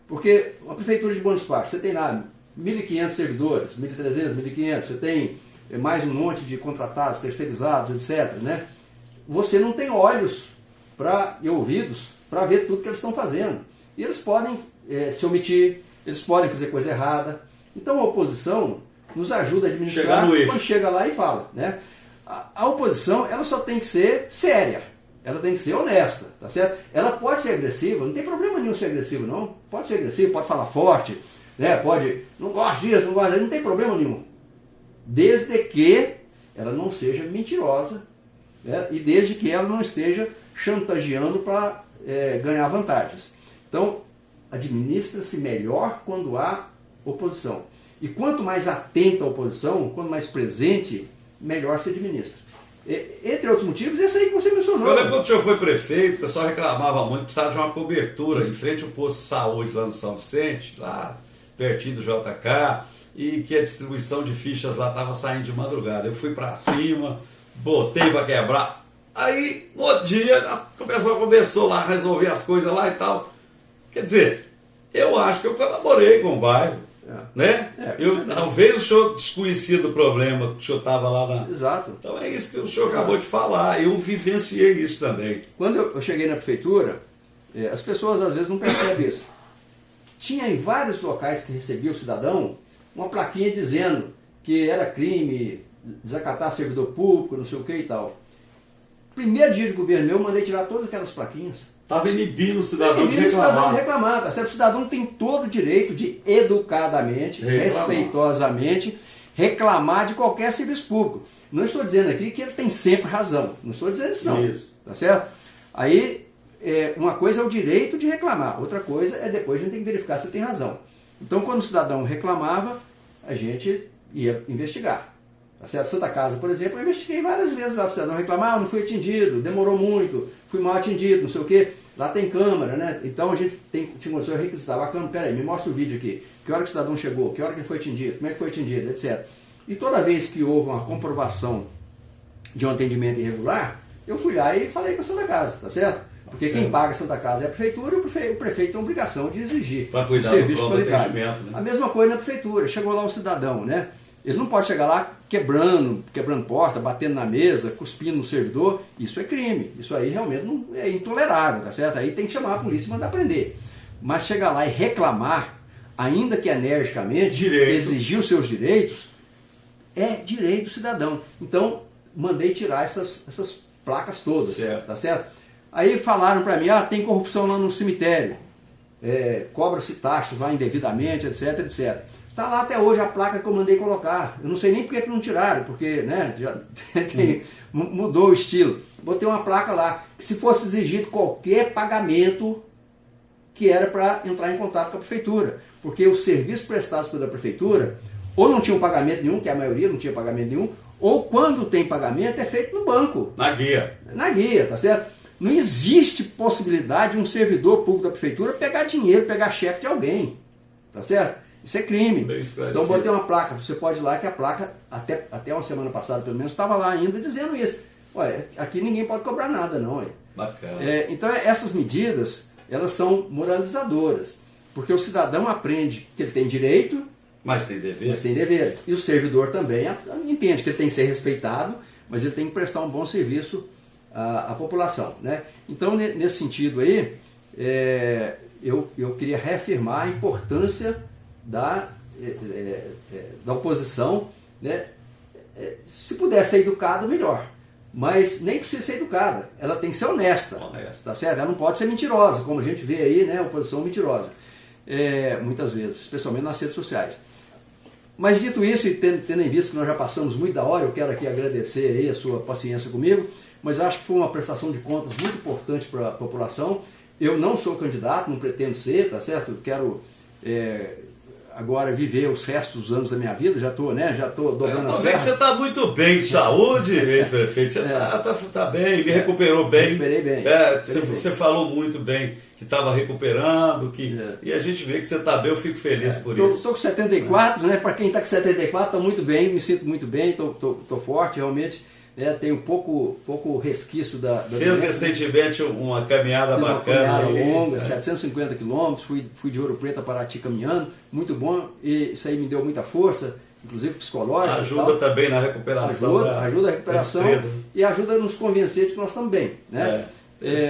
Porque a Prefeitura de Buenos Aires, você tem lá 1.500 servidores, 1.300, 1.500, você tem mais um monte de contratados, terceirizados, etc. Né? Você não tem olhos e ouvidos para ver tudo que eles estão fazendo. E eles podem se omitir, eles podem fazer coisa errada. Então a oposição nos ajuda a administrar quando chega lá e fala. Né? A oposição, ela só tem que ser séria, ela tem que ser honesta, tá certo? Ela pode ser agressiva, não tem problema nenhum ser agressivo, não. Pode ser agressivo, pode falar forte, né? Pode, não gosto disso, não gosto disso, não tem problema nenhum. Desde que ela não seja mentirosa, né? E desde que ela não esteja chantageando para ganhar vantagens. Então, administra-se melhor quando há oposição. E quanto mais atenta a oposição, quanto mais presente, melhor se administra. Entre outros motivos, esse aí que você mencionou. Eu lembro quando o senhor foi prefeito, o pessoal reclamava muito, precisava de uma cobertura em frente ao posto de saúde lá no São Vicente, lá pertinho do JK, e que a distribuição de fichas lá estava saindo de madrugada. Eu fui para cima, botei para quebrar. Aí, no outro dia, o pessoal começou lá a resolver as coisas lá e tal. Quer dizer, eu acho que eu colaborei com o bairro. Né? Talvez o senhor desconhecia do problema que o senhor estava lá na... Exato. Então é isso que o senhor acabou de falar. Eu vivenciei isso também. Quando eu cheguei na prefeitura, as pessoas às vezes não percebem isso. Tinha em vários locais que recebia o cidadão uma plaquinha dizendo que era crime desacatar servidor público, não sei o que e tal. Primeiro dia de governo meu, eu mandei tirar todas aquelas plaquinhas. Estava inibindo o cidadão de reclamar. Tá certo? O cidadão tem todo o direito de, educadamente, respeitosamente, reclamar de qualquer serviço público. Não estou dizendo aqui que ele tem sempre razão. Não estou dizendo isso, não. Isso. Tá certo? Aí, uma coisa é o direito de reclamar. Outra coisa é depois a gente tem que verificar se tem razão. Então, quando o cidadão reclamava, a gente ia investigar. Tá certo? Santa Casa, por exemplo, eu investiguei várias vezes lá para o cidadão reclamar, não fui atendido, demorou muito, fui mal atendido, não sei o quê. Lá tem câmera, né? Então a gente tinha uma pessoa requisitava a câmera, peraí, me mostra o vídeo aqui. Que hora que o cidadão chegou, que hora que ele foi atendido, como é que foi atendido, etc. E toda vez que houve uma comprovação de um atendimento irregular, eu fui lá e falei com a Santa Casa, tá certo? Porque quem paga a Santa Casa é a prefeitura, e o prefeito tem a obrigação de exigir o serviço de qualidade. Né? A mesma coisa na prefeitura, chegou lá o cidadão, né? Ele não pode chegar lá quebrando porta, batendo na mesa, cuspindo no servidor. Isso é crime. Isso aí realmente não é intolerável, tá certo? Aí tem que chamar a polícia e mandar prender. Mas chegar lá e reclamar, ainda que energicamente, exigir os seus direitos, é direito do cidadão. Então, mandei tirar essas placas todas, certo. Tá certo? Aí falaram para mim, tem corrupção lá no cemitério, cobra-se taxas lá indevidamente, etc, etc. Está lá até hoje a placa que eu mandei colocar. Eu não sei nem por que não tiraram, porque né, já mudou o estilo. Botei uma placa lá, que se fosse exigido qualquer pagamento que era para entrar em contato com a prefeitura. Porque os serviços prestados pela prefeitura, ou não tinham pagamento nenhum, que a maioria não tinha pagamento nenhum, ou quando tem pagamento é feito no banco. Na guia. Na guia, tá certo? Não existe possibilidade de um servidor público da prefeitura pegar dinheiro, pegar cheque de alguém. Tá certo? Isso é crime. Então botei uma placa, você pode ir lá que a placa, até uma semana passada pelo menos, estava lá ainda dizendo isso. Olha, aqui ninguém pode cobrar nada não. Olha. Bacana. Então essas medidas, elas são moralizadoras, porque o cidadão aprende que ele tem direito, mas tem deveres. E o servidor também entende que ele tem que ser respeitado, mas ele tem que prestar um bom serviço à população. Né? Então, nesse sentido aí, eu queria reafirmar a importância da oposição, né, se puder ser educado, melhor. Mas nem precisa ser educada, ela tem que ser honesta. Tá certo? Ela não pode ser mentirosa, como a gente vê aí, né, a oposição mentirosa. Muitas vezes, especialmente nas redes sociais. Mas dito isso, e tendo em vista que nós já passamos muito da hora, eu quero aqui agradecer aí a sua paciência comigo, mas eu acho que foi uma prestação de contas muito importante para a população. Eu não sou candidato, não pretendo ser, tá certo? Eu quero agora viver os restos dos anos da minha vida, já estou dobrando a serra. Você está muito bem de saúde, ex-prefeito, você está bem, me recuperou bem. Recuperei bem. Você falou muito bem que estava recuperando, e a gente vê que você está bem, eu fico feliz por isso. Estou com 74, né? Para quem está com 74, estou muito bem, me sinto muito bem, estou forte, realmente. Tenho pouco resquício da Fez recentemente uma caminhada bacana. Uma caminhada longa, 750 quilômetros, fui de Ouro Preto a Paraty caminhando, muito bom, e isso aí me deu muita força, inclusive psicológica. Ajuda também na recuperação. Ajuda a recuperação e ajuda a nos convencer de que nós estamos bem, né?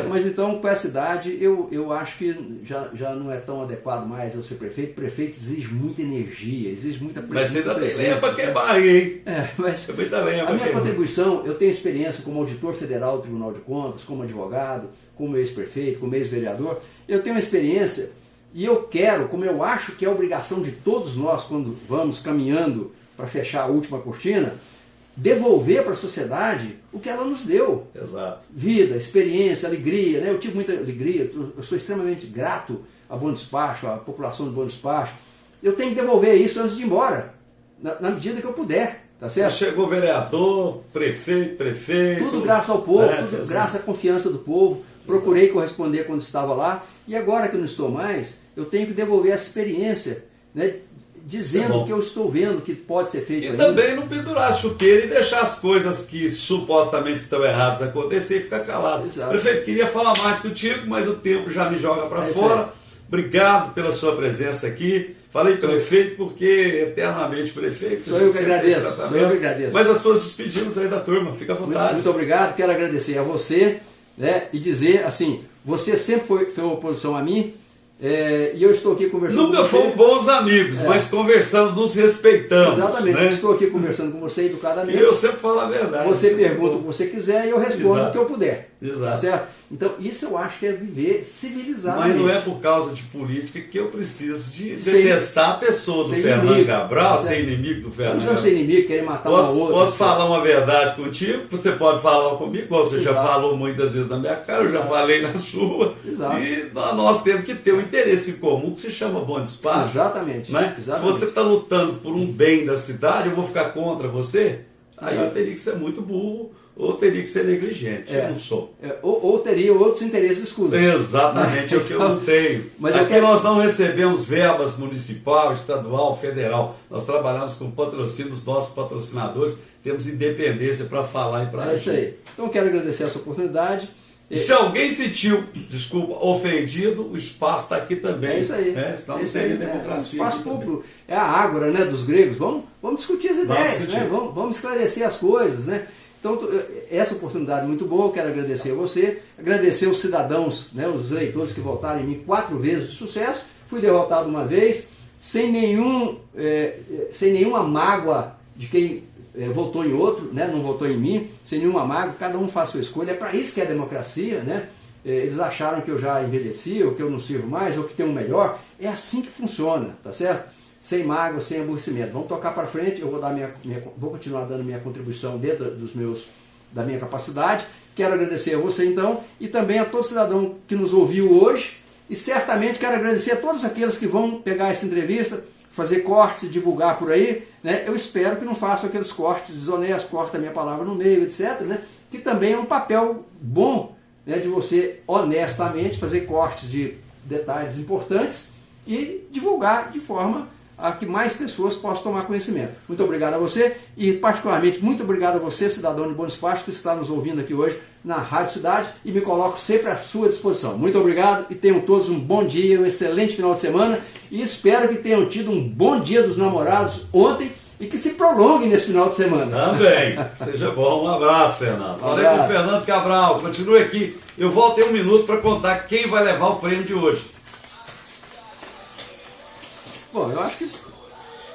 Mas então, com essa idade, eu acho que já não é tão adequado mais eu ser prefeito. Prefeito exige muita energia, exige muita presença. Mas você ainda tem lenha para queimar aí, hein? Mas a minha contribuição, eu tenho experiência como auditor federal do Tribunal de Contas, como advogado, como ex-prefeito, como ex-vereador. Eu tenho uma experiência e eu quero, como eu acho que é obrigação de todos nós, quando vamos caminhando para fechar a última cortina, devolver para a sociedade o que ela nos deu. Exato. Vida, experiência, alegria, né? Eu tive muita alegria, eu sou extremamente grato a Bom Despacho, à população do Bom Despacho. Eu tenho que devolver isso antes de ir embora, na medida que eu puder, tá certo? Você chegou vereador, prefeito... Tudo graças ao povo, tudo graças à confiança do povo. Procurei corresponder quando estava lá, e agora que eu não estou mais, eu tenho que devolver essa experiência, né? Dizendo que eu estou vendo que pode ser feito. E também não pendurar a chuteira e deixar as coisas que supostamente estão erradas acontecer e ficar calado. Exato. Prefeito, queria falar mais contigo, mas o tempo já me joga para fora. Obrigado pela sua presença aqui. Falei prefeito porque eternamente prefeito. Sou eu que agradeço. Mas as suas despedidas aí da turma, fica à vontade. Muito obrigado, quero agradecer a você, né, e dizer assim, você sempre foi uma oposição a mim. E eu estou aqui conversando Nunca fomos bons amigos, mas conversamos, nos respeitamos. Exatamente, né? Estou aqui conversando com você educadamente. E eu sempre falo a verdade. Você pergunta o que você quiser e eu respondo o que eu puder. Exato. Tá certo? Então, isso eu acho que é viver civilizadamente. Mas não é por causa de política que eu preciso de detestar a pessoa do Fernando inimigo, Cabral, ser inimigo do Fernando Cabral. Não ser inimigo, querer matar uma outra. Posso falar uma verdade contigo, você pode falar comigo, igual você já falou muitas vezes na minha cara, eu já falei na sua. Exato. E nós temos que ter um interesse em comum que se chama Bom Despacho. Exatamente. Né? Se você está lutando por um bem da cidade, eu vou ficar contra você? Aí eu teria que ser muito burro ou teria que ser negligente. Eu não sou. Ou teria outros interesses escusos. Exatamente, é o que eu não tenho. Mas aqui nós não recebemos verbas municipal, estadual, federal. Nós trabalhamos com patrocínio dos nossos patrocinadores, temos independência para falar e para agir. É isso aí. Então quero agradecer essa oportunidade. E se alguém sentiu, ofendido, o espaço está aqui também. É isso aí. Senão não seria democracia. O espaço público é a ágora, né, dos gregos. Vamos discutir as ideias, né? Vamos esclarecer as coisas, né? Então, essa oportunidade é muito boa, eu quero agradecer a você, agradecer os cidadãos, né, os eleitores que votaram em mim 4 vezes de sucesso. Fui derrotado uma vez, sem nenhuma mágoa de quem votou em outro, né, não votou em mim, sem nenhuma mágoa, cada um faz sua escolha. É para isso que é a democracia, né? Eles acharam que eu já envelheci, ou que eu não sirvo mais, ou que tem um melhor. É assim que funciona, tá certo? Sem mágoa, sem aborrecimento. Vamos tocar para frente, eu vou continuar dando minha contribuição dentro da minha capacidade. Quero agradecer a você então, e também a todo cidadão que nos ouviu hoje, e certamente quero agradecer a todos aqueles que vão pegar essa entrevista, fazer cortes, divulgar por aí, né? Eu espero que não façam aqueles cortes desonestos, corta a minha palavra no meio, etc., né? Que também é um papel bom, né, de você honestamente fazer cortes de detalhes importantes e divulgar de forma a que mais pessoas possam tomar conhecimento. Muito obrigado a você e particularmente muito obrigado a você, cidadão de Bom Despacho, que está nos ouvindo aqui hoje na Rádio Cidade, e me coloco sempre à sua disposição. Muito obrigado e tenham todos um bom dia, um excelente final de semana, e espero que tenham tido um bom dia dos namorados ontem e que se prolongue nesse final de semana. Também. Seja bom. Um abraço, Fernando. Falei com o Fernando Cabral. Continue aqui. Eu volto em 1 minuto para contar quem vai levar o prêmio de hoje. Bom, eu acho que